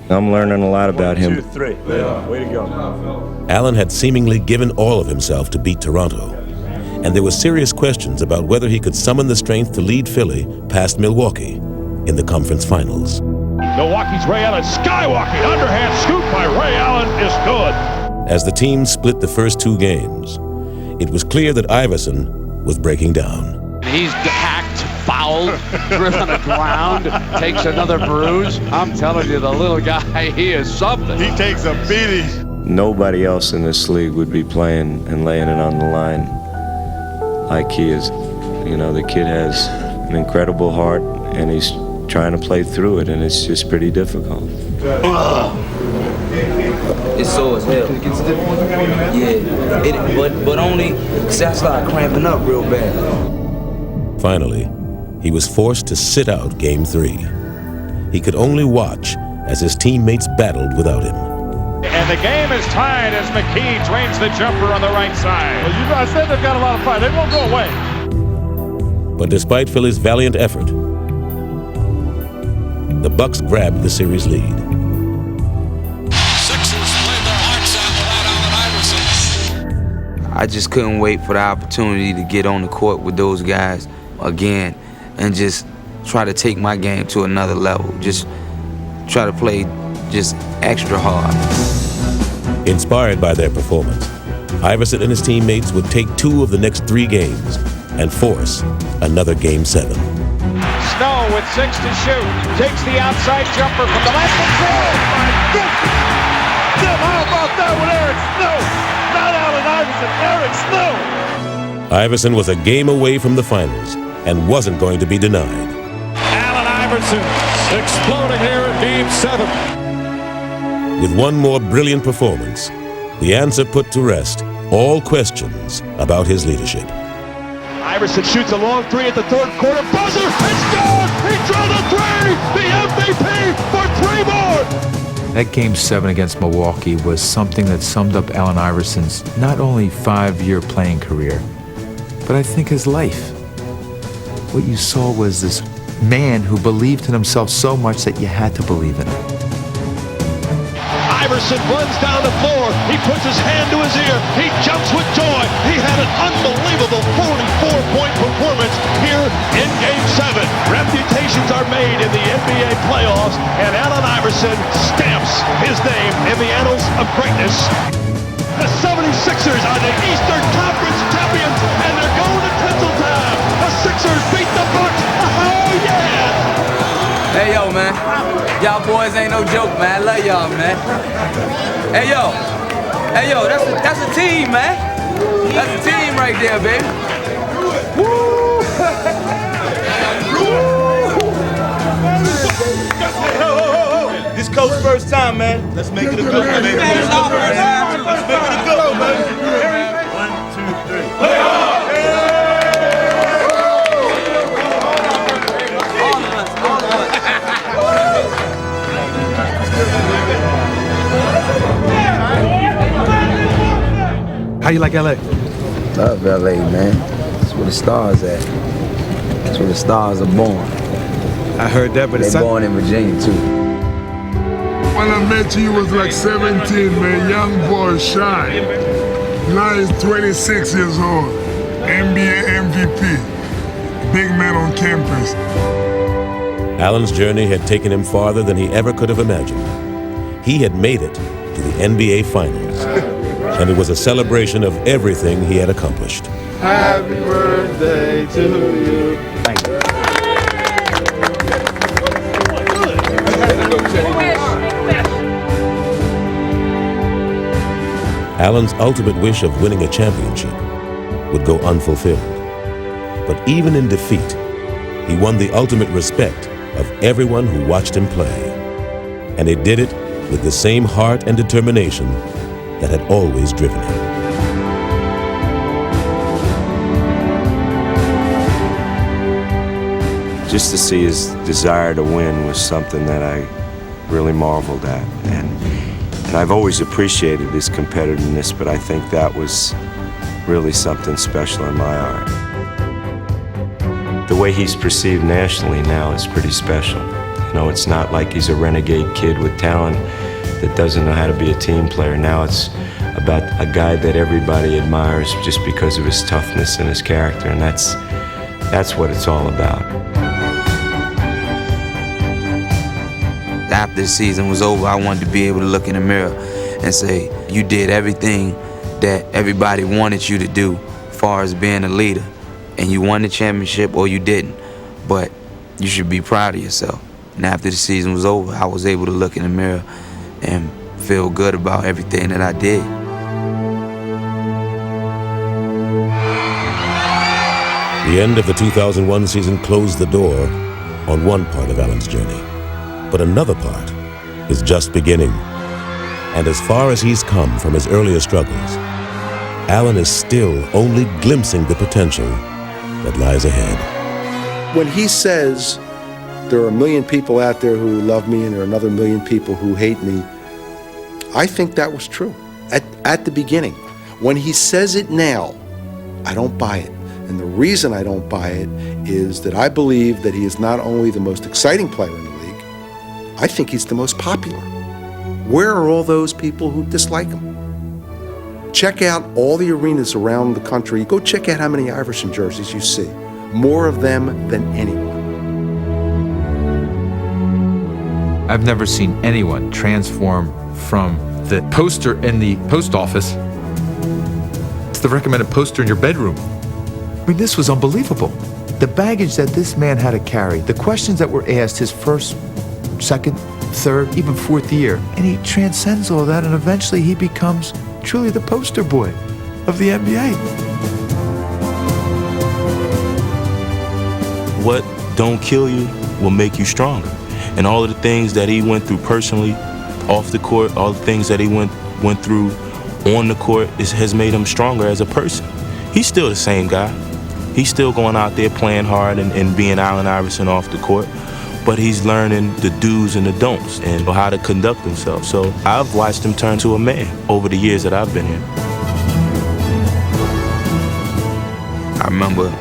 I'm learning a lot about him. 1, 2, 3. Yeah. Way to go. Allen had seemingly given all of himself to beat Toronto, and there were serious questions about whether he could summon the strength to lead Philly past Milwaukee in the conference finals. Milwaukee's Ray Allen skywalking. Underhand scoop by Ray Allen is good. As the team split the first 2 games, it was clear that Iverson was breaking down. He's hacked, fouled, driven on the ground, takes another bruise. I'm telling you, the little guy, he is something. He takes a beating. Nobody else in this league would be playing and laying it on the line like he is. You know, the kid has an incredible heart, and he's trying to play through it, and it's just pretty difficult. It's sore as hell. Yeah, but only because I started cramping up real bad. Finally, he was forced to sit out Game 3. He could only watch as his teammates battled without him. And the game is tied as McKee drains the jumper on the right side. Well, you know, I said they've got a lot of fight. They won't go away. But despite Philly's valiant effort, the Bucks grabbed the series lead. I just couldn't wait for the opportunity to get on the court with those guys again and just try to take my game to another level. Just try to play just extra hard. Inspired by their performance, Iverson and his teammates would take 2 of the next 3 games and force another Game 7. Snow with 6 to shoot. Takes the outside jumper from the left and goes. My goodness! Tim, how about that with Eric Snow? Not Allen Iverson, Eric Snow! Iverson was a game away from the finals and wasn't going to be denied. Allen Iverson exploding here in Game 7. With one more brilliant performance, the answer put to rest all questions about his leadership. Iverson shoots a long 3 at the 3rd quarter. Buzzer! It's good! He drilled a 3! The MVP for 3 more! That Game 7 against Milwaukee was something that summed up Allen Iverson's not only 5-year playing career, but I think his life. What you saw was this man who believed in himself so much that you had to believe in him. Iverson runs down the floor. He puts his hand to his ear. He jumps with joy. He had an unbelievable 44-point performance here in Game 7. Reputations are made in the NBA playoffs, and Allen Iverson stamps his name in the annals of greatness. The 76ers are the Eastern Conference champions, and they're going to Tinseltown. The Sixers beat the Bucks. Oh, yeah! Hey, yo, man. Y'all boys ain't no joke, man. I love y'all, man. Hey, yo. Hey, yo, that's a team, man. That's a team right there, baby. Woo! This coach's first time, man. Let's make it a good one, baby. Let's make it a good one, baby. 1, 2, 3. Play hard! How you like LA? Love LA, man. That's where the stars at. That's where the stars are born. I heard that, but they're born in Virginia too. When I met you, he was like 17, man. Young boy, shy. Now he's 26 years old. NBA MVP. Big man on campus. Allen's journey had taken him farther than he ever could have imagined. He had made it to the NBA Finals, and it was a celebration of everything he had accomplished. Happy birthday to you. Thank you. Allen's ultimate wish of winning a championship would go unfulfilled. But even in defeat, he won the ultimate respect of everyone who watched him play. And he did it with the same heart and determination that had always driven him. Just to see his desire to win was something that I really marveled at. And I've always appreciated his competitiveness, but I think that was really something special in my art. The way he's perceived nationally now is pretty special. You know, it's not like he's a renegade kid with talent that doesn't know how to be a team player. Now it's about a guy that everybody admires just because of his toughness and his character, and that's what it's all about. After the season was over, I wanted to be able to look in the mirror and say, you did everything that everybody wanted you to do as far as being a leader. And you won the championship or you didn't. But you should be proud of yourself. And after the season was over, I was able to look in the mirror and feel good about everything that I did. The end of the 2001 season closed the door on one part of Allen's journey. But another part is just beginning. And as far as he's come from his earlier struggles, Allen is still only glimpsing the potential that lies ahead. When he says, there are 1 million people out there who love me and there are another 1 million people who hate me, I think that was true at the beginning. When he says it now, I don't buy it. And the reason I don't buy it is that I believe that he is not only the most exciting player in the league, I think he's the most popular. Where are all those people who dislike him? Check out all the arenas around the country. Go check out how many Iverson jerseys you see. More of them than anyone. I've never seen anyone transform from the poster in the post office to the recommended poster in your bedroom. I mean, this was unbelievable. The baggage that this man had to carry, the questions that were asked his first, second, third, even fourth year, and he transcends all that, and eventually he becomes truly the poster boy of the NBA. What don't kill you will make you stronger. And all of the things that he went through personally, off the court, all the things that he went through on the court has made him stronger as a person. He's still the same guy. He's still going out there playing hard and being Allen Iverson off the court, but he's learning the do's and the don'ts and how to conduct himself. So I've watched him turn to a man over the years that I've been here. I remember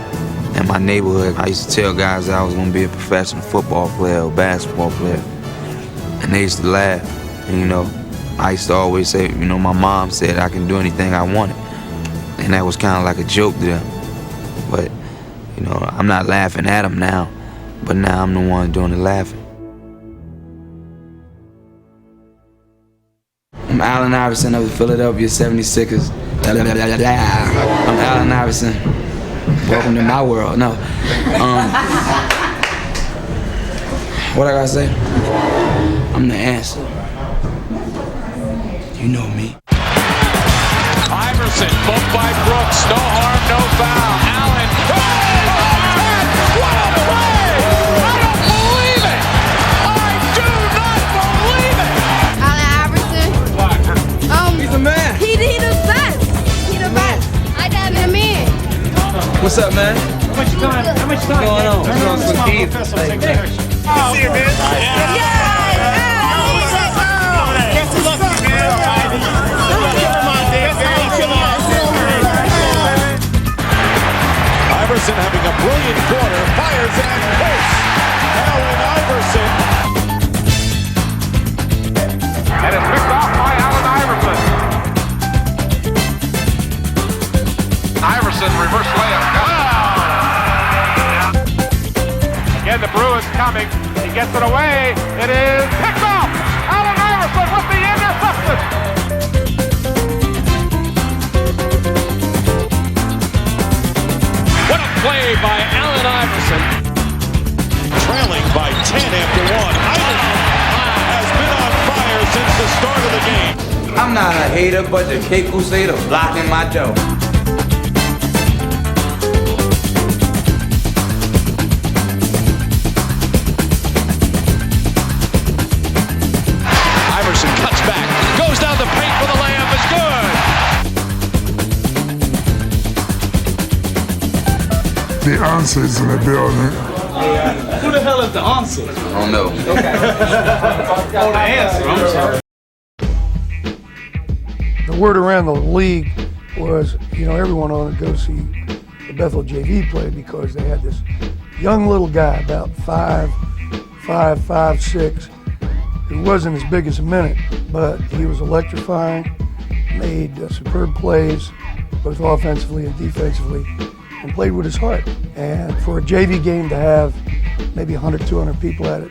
in my neighborhood, I used to tell guys that I was going to be a professional football player or basketball player, and they used to laugh. And, you know, I used to always say, you know, my mom said I can do anything I wanted, and that was kind of like a joke to them. But, you know, I'm not laughing at them now, but now I'm the one doing the laughing. I'm Allen Iverson of the Philadelphia 76ers. I'm Allen Iverson. Welcome to my world. No. What I gotta say? I'm the answer. You know me. Iverson, bumped by Brooks. No harm, no foul. Allen. What a play! I don't believe it! I do not believe it! Allen Iverson. He's the man. He the best. He the best. I got the man. What's up, man? How much time? What's going on? What's going on with Steve? See you, man. Iverson having a brilliant quarter, fires and posts. Allen Iverson. And it's picked off by Allen Iverson. Iverson reverse layup. Again, the Bruins coming. He gets it away. It is picked off. Allen Iverson with the interception. play by Allen Iverson. Trailing by 10 after 1. Iverson has been on fire since the start of the game. I'm not a hater, but the Cape Crusader blocking my dough. Iverson cuts back, goes down the paint for the layup, is good. The answer is in the building. Who the hell is the answer? I don't know. Okay. Oh, the answer. I'm sorry. The word around the league was, everyone wanted to go see the Bethel JV play because they had this young little guy, about 5'6", who wasn't as big as a minute, but he was electrifying, made superb plays, both offensively and defensively, and played with his heart. And for a JV game to have maybe 100, 200 people at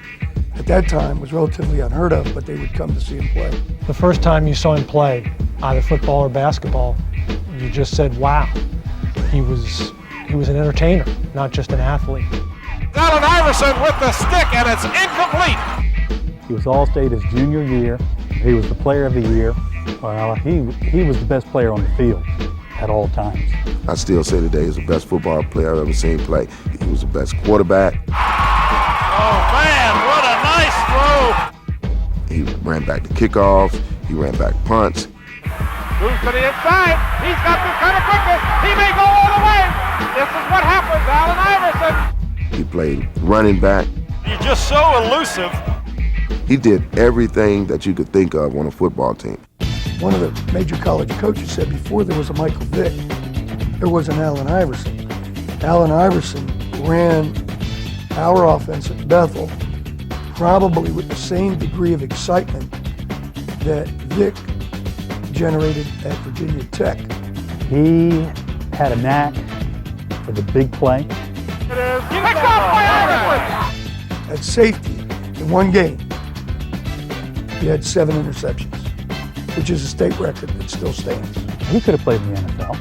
that time was relatively unheard of, but they would come to see him play. The first time you saw him play, either football or basketball, you just said, wow, he was an entertainer, not just an athlete. Allen Iverson with the stick, and it's incomplete. He was All-State his junior year. He was the player of the year. Well, he was the best player on the field at all times. I still say today he's the best football player I've ever seen play. He was the best quarterback. Oh man, what a nice throw. He ran back the kickoffs. He ran back punts. Moves to the inside. He's got this kind of quickness. He may go all the way. This is what happens, Allen Iverson. He played running back. You're just so elusive. He did everything that you could think of on a football team. One of the major college coaches said before there was a Michael Vick, there was an Allen Iverson. Allen Iverson ran our offense at Bethel probably with the same degree of excitement that Vick generated at Virginia Tech. He had a knack for the big play. It is picked off by Iverson. At safety, in one game, he had 7 interceptions, which is a state record that still stands. He could have played in the NFL.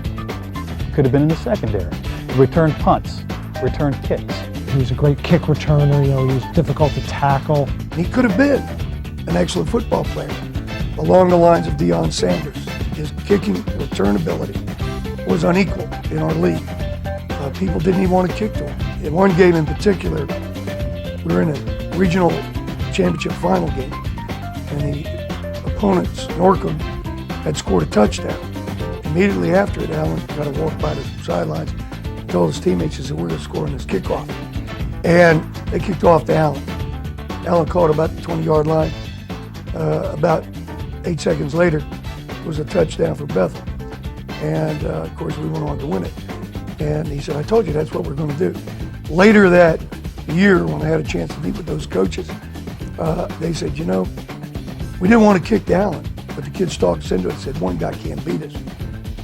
Could have been in the secondary. Returned punts, returned kicks. He was a great kick returner, he was difficult to tackle. He could have been an excellent football player, along the lines of Deion Sanders. His kicking return ability was unequal in our league. People didn't even want to kick to him. In one game in particular, we were in a regional championship final game, and the opponents, Norcom, had scored a touchdown. Immediately after it, Allen got to walk by the sidelines, told his teammates, he said, we're going to score on this kickoff. And they kicked off to Allen. Allen caught about the 20-yard line. About 8 seconds later, it was a touchdown for Bethel. And of course, we went on to win it. And he said, I told you that's what we're going to do. Later that year, when I had a chance to meet with those coaches, they said, we didn't want to kick to Allen, but the kids talked us into it and said, one guy can't beat us.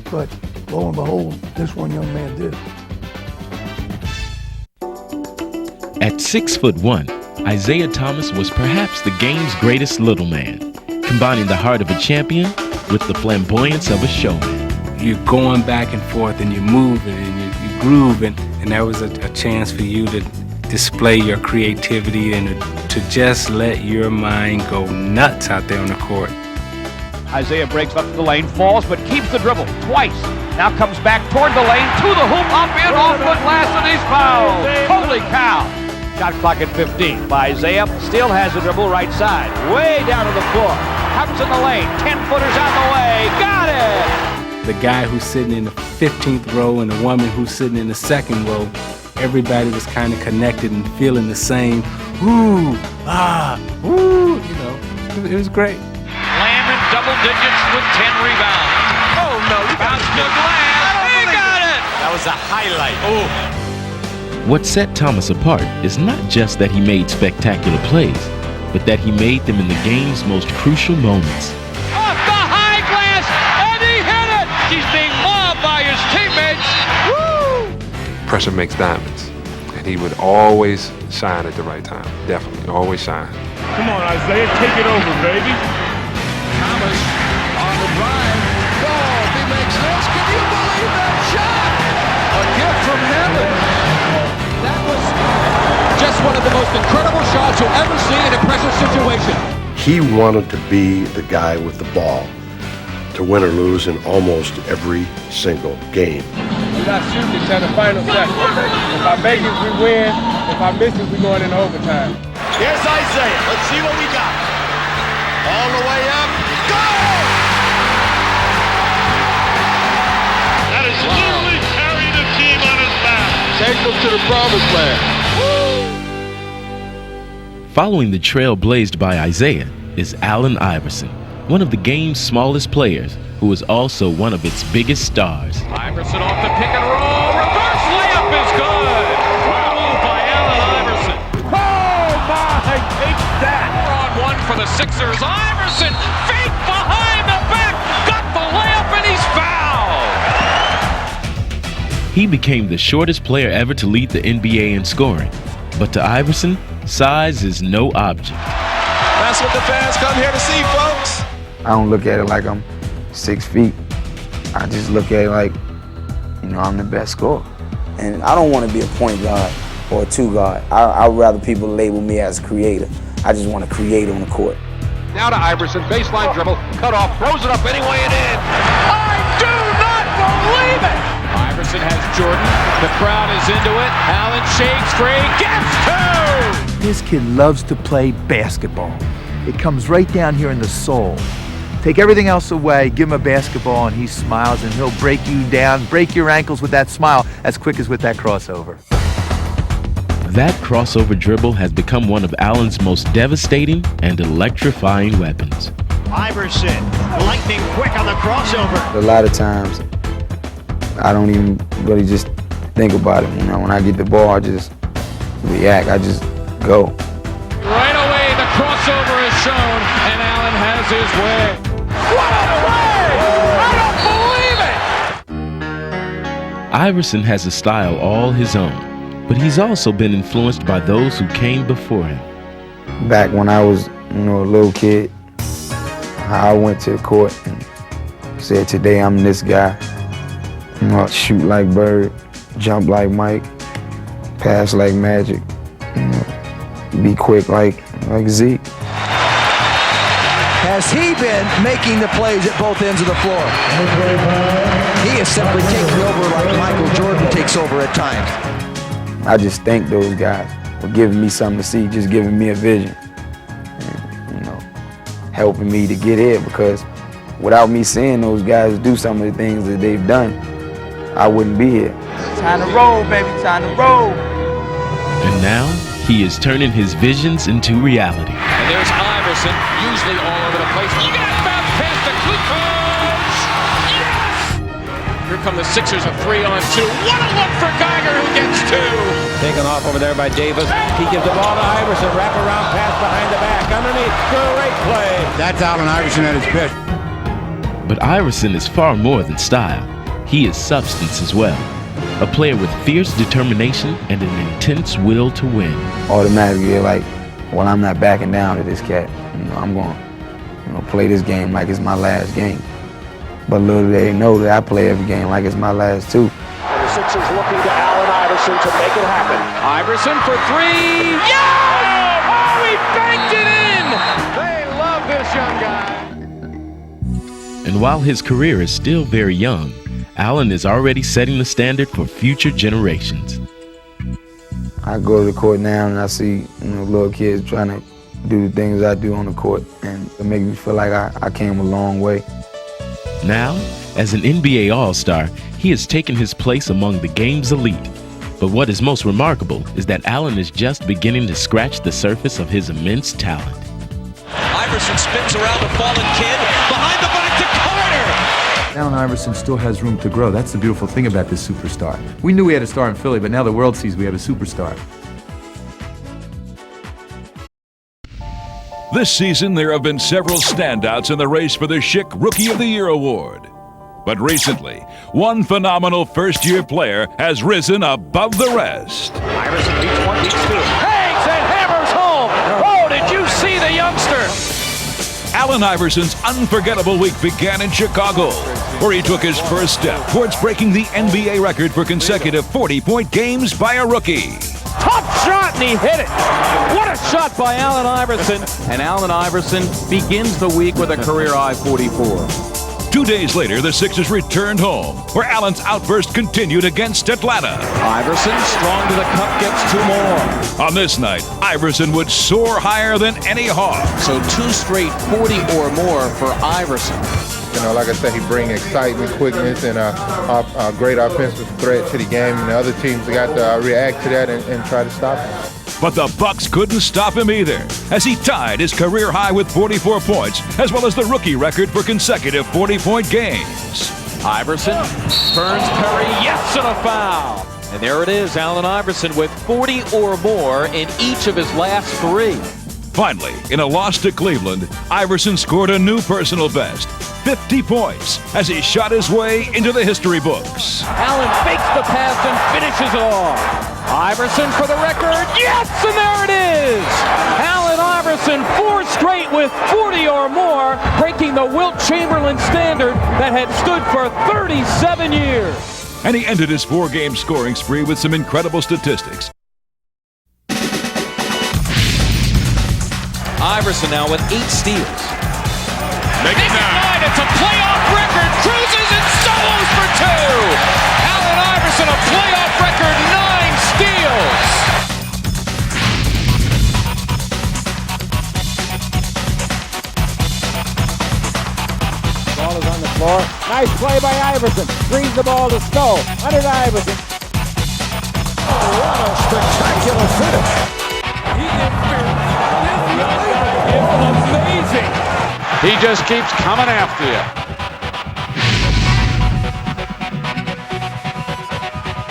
But lo and behold, this one young man did. At 6'1", Isiah Thomas was perhaps the game's greatest little man, combining the heart of a champion with the flamboyance of a showman. You're going back and forth and you're moving and you're grooving, and that was a chance for you to display your creativity and to just let your mind go nuts out there on the court. Isiah breaks up the lane, falls, but keeps the dribble twice. Now comes back toward the lane, to the hoop, up in, off foot last, and he's fouled. Holy cow. Shot clock at 15 by Isiah. Still has the dribble right side. Way down to the floor. Comes in the lane. 10-footers out the way. Got it! The guy who's sitting in the 15th row and the woman who's sitting in the second row, everybody was kind of connected and feeling the same. Ooh, ah, ooh, it was great. Lamb in double digits with 10 rebounds. Oh no, bounced to glass. He got it! That was a highlight. Oh. What set Thomas apart is not just that he made spectacular plays, but that he made them in the game's most crucial moments. Off the high glass, and he hit it! He's being mobbed by his teammates. Woo! Pressure makes diamonds, and he would always shine at the right time. Definitely, always shine. Come on, Isiah, take it over, baby. Thomas on the drive. Oh, if he makes this, can you believe that shot? A gift from heaven. as you'll ever see in a pressure situation. He wanted to be the guy with the ball to win or lose in almost every single game. We're not shooting until the final second. If I make it, we win. If I miss it, we going into overtime. Here's Isiah. Let's see what we got. All the way up. Go! That is literally carrying the team on his back. Take them to the promised land. Following the trail blazed by Isiah is Allen Iverson, one of the game's smallest players, who is also one of its biggest stars. Iverson off the pick and roll. Reverse layup is good. Well moved by Allen Iverson. Oh my, take that. 4-on-1 for the Sixers. Iverson, feet behind the back. Got the layup and he's fouled. He became the shortest player ever to lead the NBA in scoring. But to Iverson, size is no object. That's what the fans come here to see, folks. I don't look at it like I'm 6 feet. I just look at it like, I'm the best scorer. And I don't want to be a point guard or a two guard. I'd rather people label me as a creator. I just want to create on the court. Now to Iverson, baseline dribble, cut off, throws it up anyway and in. I do not believe it. Iverson has Jordan. The crowd is into it. Allen shakes free, gets two. This kid loves to play basketball. It comes right down here in the soul. Take everything else away, give him a basketball, and he smiles, and he'll break you down, break your ankles with that smile as quick as with that crossover. That crossover dribble has become one of Allen's most devastating and electrifying weapons. Iverson, lightning quick on the crossover. A lot of times, I don't even really just think about it. When I get the ball, I just react. I just go. Right away, the crossover is shown, and Allen has his way. What a play! I don't believe it! Iverson has a style all his own, but he's also been influenced by those who came before him. Back when I was, a little kid, I went to the court and said, today I'm this guy. Shoot like Bird, jump like Mike, pass like Magic, be quick like Zeke. Has he been making the plays at both ends of the floor? He is simply taking over like Michael Jordan takes over at times. I just thank those guys for giving me something to see, just giving me a vision, and, helping me to get here, because without me seeing those guys do some of the things that they've done, I wouldn't be here. Time to roll, baby, time to roll. And now, he is turning his visions into reality. And there's Iverson, usually all over the place. Look at that bounce pass to Kukoc! Yes! Here come the Sixers, a 3-on-2. What a look for Geiger, who gets two! Taken off over there by Davis. He gives the ball to Iverson. Wrap around pass behind the back. Underneath. Great play. That's Allen Iverson at his best. But Iverson is far more than style. He is substance as well. A player with fierce determination and an intense will to win. Automatically, you're like, well, I'm not backing down to this cat. I'm going to play this game like it's my last game. But little do they know that I play every game like it's my last too. And the Sixers looking to Allen Iverson to make it happen. Iverson for three. Yeah! Oh, he banked it in! They love this young guy. And while his career is still very young, Allen is already setting the standard for future generations. I go to the court now and I see little kids trying to do the things I do on the court, and it makes me feel like I came a long way. Now, as an NBA All-Star, he has taken his place among the game's elite. But what is most remarkable is that Allen is just beginning to scratch the surface of his immense talent. Iverson spins around the fallen kid, behind the back to Carter! Allen Iverson still has room to grow. That's the beautiful thing about this superstar. We knew we had a star in Philly, but now the world sees we have a superstar. This season, there have been several standouts in the race for the Schick Rookie of the Year award. But recently, one phenomenal first-year player has risen above the rest. Iverson beats one, beats two. Hangs and hammers home! Oh, did you see the youngster? Allen Iverson's unforgettable week began in Chicago, where he took his first step towards breaking the NBA record for consecutive 40-point games by a rookie. Top shot and he hit it. What a shot by Allen Iverson. And Allen Iverson begins the week with a career-high 44. 2 days later, the Sixers returned home, where Allen's outburst continued against Atlanta. Iverson, strong to the cup, gets 2 more. On this night, Iverson would soar higher than any hawk. So 2 straight 40 or more for Iverson. You know, like I said, he brings excitement, quickness, and a great offensive threat to the game. And the other teams got to react to that and try to stop him. But the Bucks couldn't stop him either, as he tied his career high with 44 points, as well as the rookie record for consecutive 40-point games. Iverson burns Perry, yes, and a foul. And there it is, Allen Iverson with 40 or more in each of his last 3. Finally, in a loss to Cleveland, Iverson scored a new personal best, 50 points, as he shot his way into the history books. Allen fakes the pass and finishes it off. Iverson for the record, yes, and there it is! Allen Iverson, 4 straight with 40 or more, breaking the Wilt Chamberlain standard that had stood for 37 years. And he ended his 4-game scoring spree with some incredible statistics. Iverson now with 8 steals. Make it 9. It's a playoff record. Cruises and solos for 2. Allen Iverson, a playoff record, 9 steals. Ball is on the floor. Nice play by Iverson. Brings the ball to Stowe. Under to Iverson. Oh, what a spectacular finish. Amazing. He just keeps coming after you.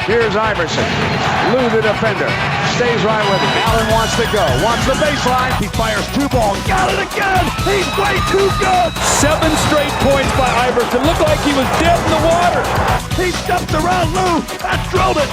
Here's Iverson. Lou, the defender, stays right with him. Allen wants to go. Wants the baseline. He fires 2 ball. Got it again. He's way too good. 7 straight points by Iverson. Looked like he was dead in the water. He steps around Lou. That drilled it.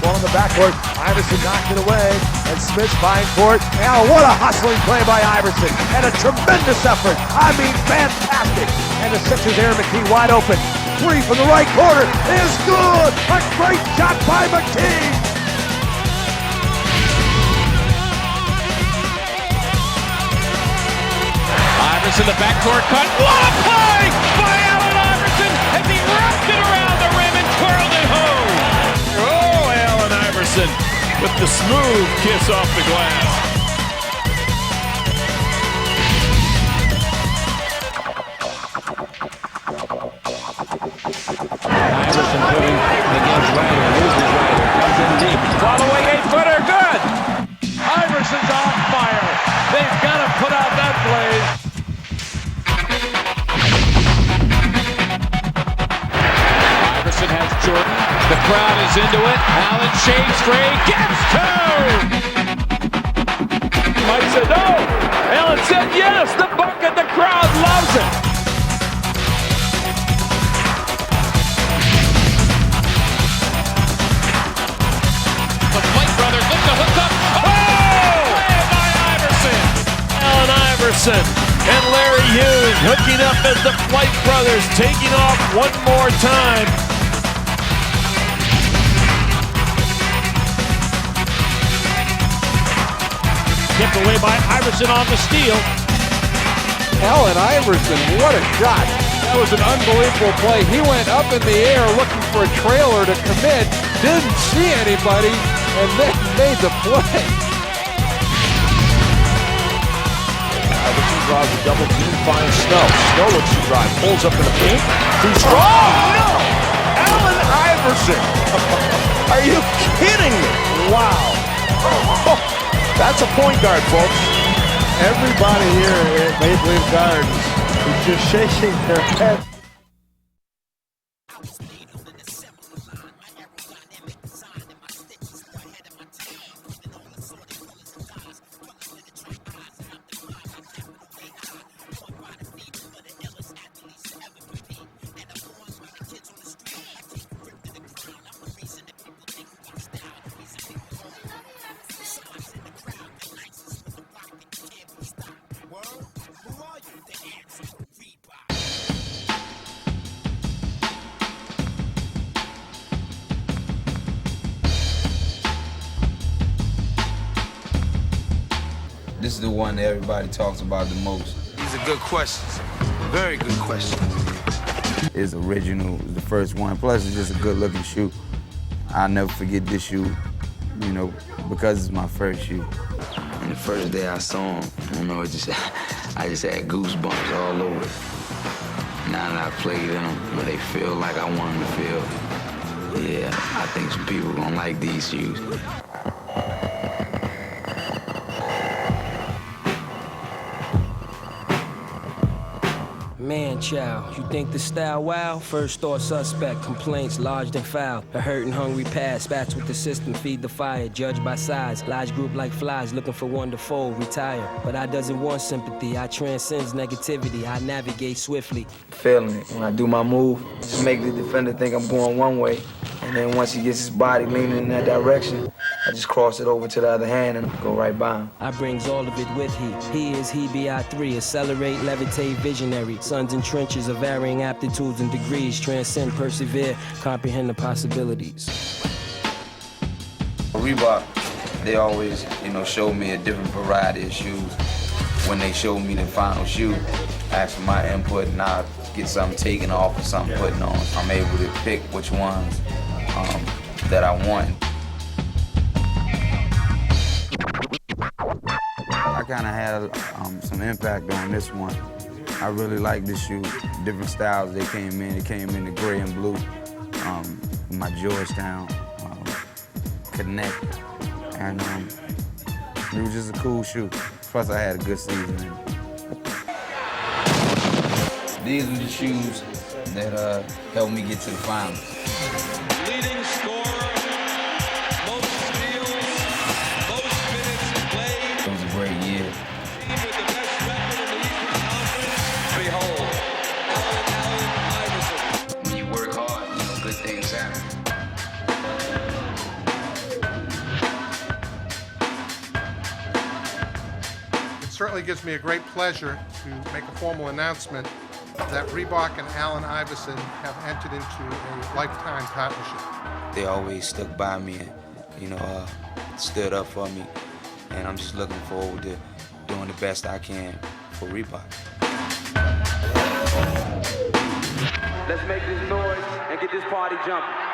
Ball in the backcourt. Iverson knocked it away, and Smith finds court. Now, what a hustling play by Iverson, and a tremendous effort. I mean, fantastic. And the Sixers, Aaron McKee wide open. 3 from the right corner is good. A great shot by McKee. Iverson, the backdoor cut. What a play by Allen Iverson as he wrapped it around the rim and twirled it home. With the smooth kiss off the glass. Iverson putting against Ryder, loses Ryder, comes in deep. Following 8-footer, good! Iverson's on fire. They've got to put out that blaze. Iverson has Jordan. The crowd is into it. Allen shakes free, gets 2! Mike said no. Allen said yes. The bucket, the crowd loves it. The White brothers look to hook up. Oh! Play by Iverson. Allen Iverson and Larry Hughes hooking up as the White brothers taking off one more time. Tipped away by Iverson on the steal. Allen Iverson, what a shot. That was an unbelievable play. He went up in the air looking for a trailer to commit, didn't see anybody, and then made the play. Iverson draws a double team, finds Snow. Snow looks to drive, pulls up in the paint. Too strong. Oh, no! Allen Iverson. Are you kidding me? Wow. That's a point guard, folks. Everybody here at Maple Leaf Gardens is just shaking their head. This is the one that everybody talks about the most. These are good questions. Very good questions. It's original, it's the first one. Plus, it's just a good-looking shoe. I'll never forget this shoe, you know, because it's my first shoe. And the first day I saw him, you know, I just had goosebumps all over. Now that I played in them, but they feel like I want them to feel. Yeah, I think some people gonna like these shoes. Man, child, you think the style wow? First thought suspect, complaints lodged and filed. A hurt and hungry past, spats with the system, feed the fire, judged by size. Large group like flies, looking for one to fold, retire. But I doesn't want sympathy, I transcends negativity, I navigate swiftly. Feeling it when I do my move, just make the defender think I'm going one way. And then once he gets his body leaning in that direction, I just cross it over to the other hand and go right by him. I brings all of it with he is he BI3, accelerate, levitate, visionary. Sons in trenches of varying aptitudes and degrees, transcend, persevere, comprehend the possibilities. Reebok, they always, show me a different variety of shoes. When they show me the final shoe, ask for my input and I get something taken off or something putting on. I'm able to pick which ones that I want. I kind of had some impact on this one. I really like this shoe. Different styles they came in. It came in the gray and blue. My Georgetown Connect, and it was just a cool shoe. Plus, I had a good season in it. These were the shoes that helped me get to the finals. Leading scorer, most steals, most minutes played. It was a great year. Team with the best record in the Eastern Conference. Behold, Allen Iverson. When you work hard, good things happen. It certainly gives me a great pleasure to make a formal announcement that Reebok and Allen Iverson have entered into a lifetime partnership. They always stuck by me and, stood up for me. And I'm just looking forward to doing the best I can for Reebok. Let's make this noise and get this party jumping.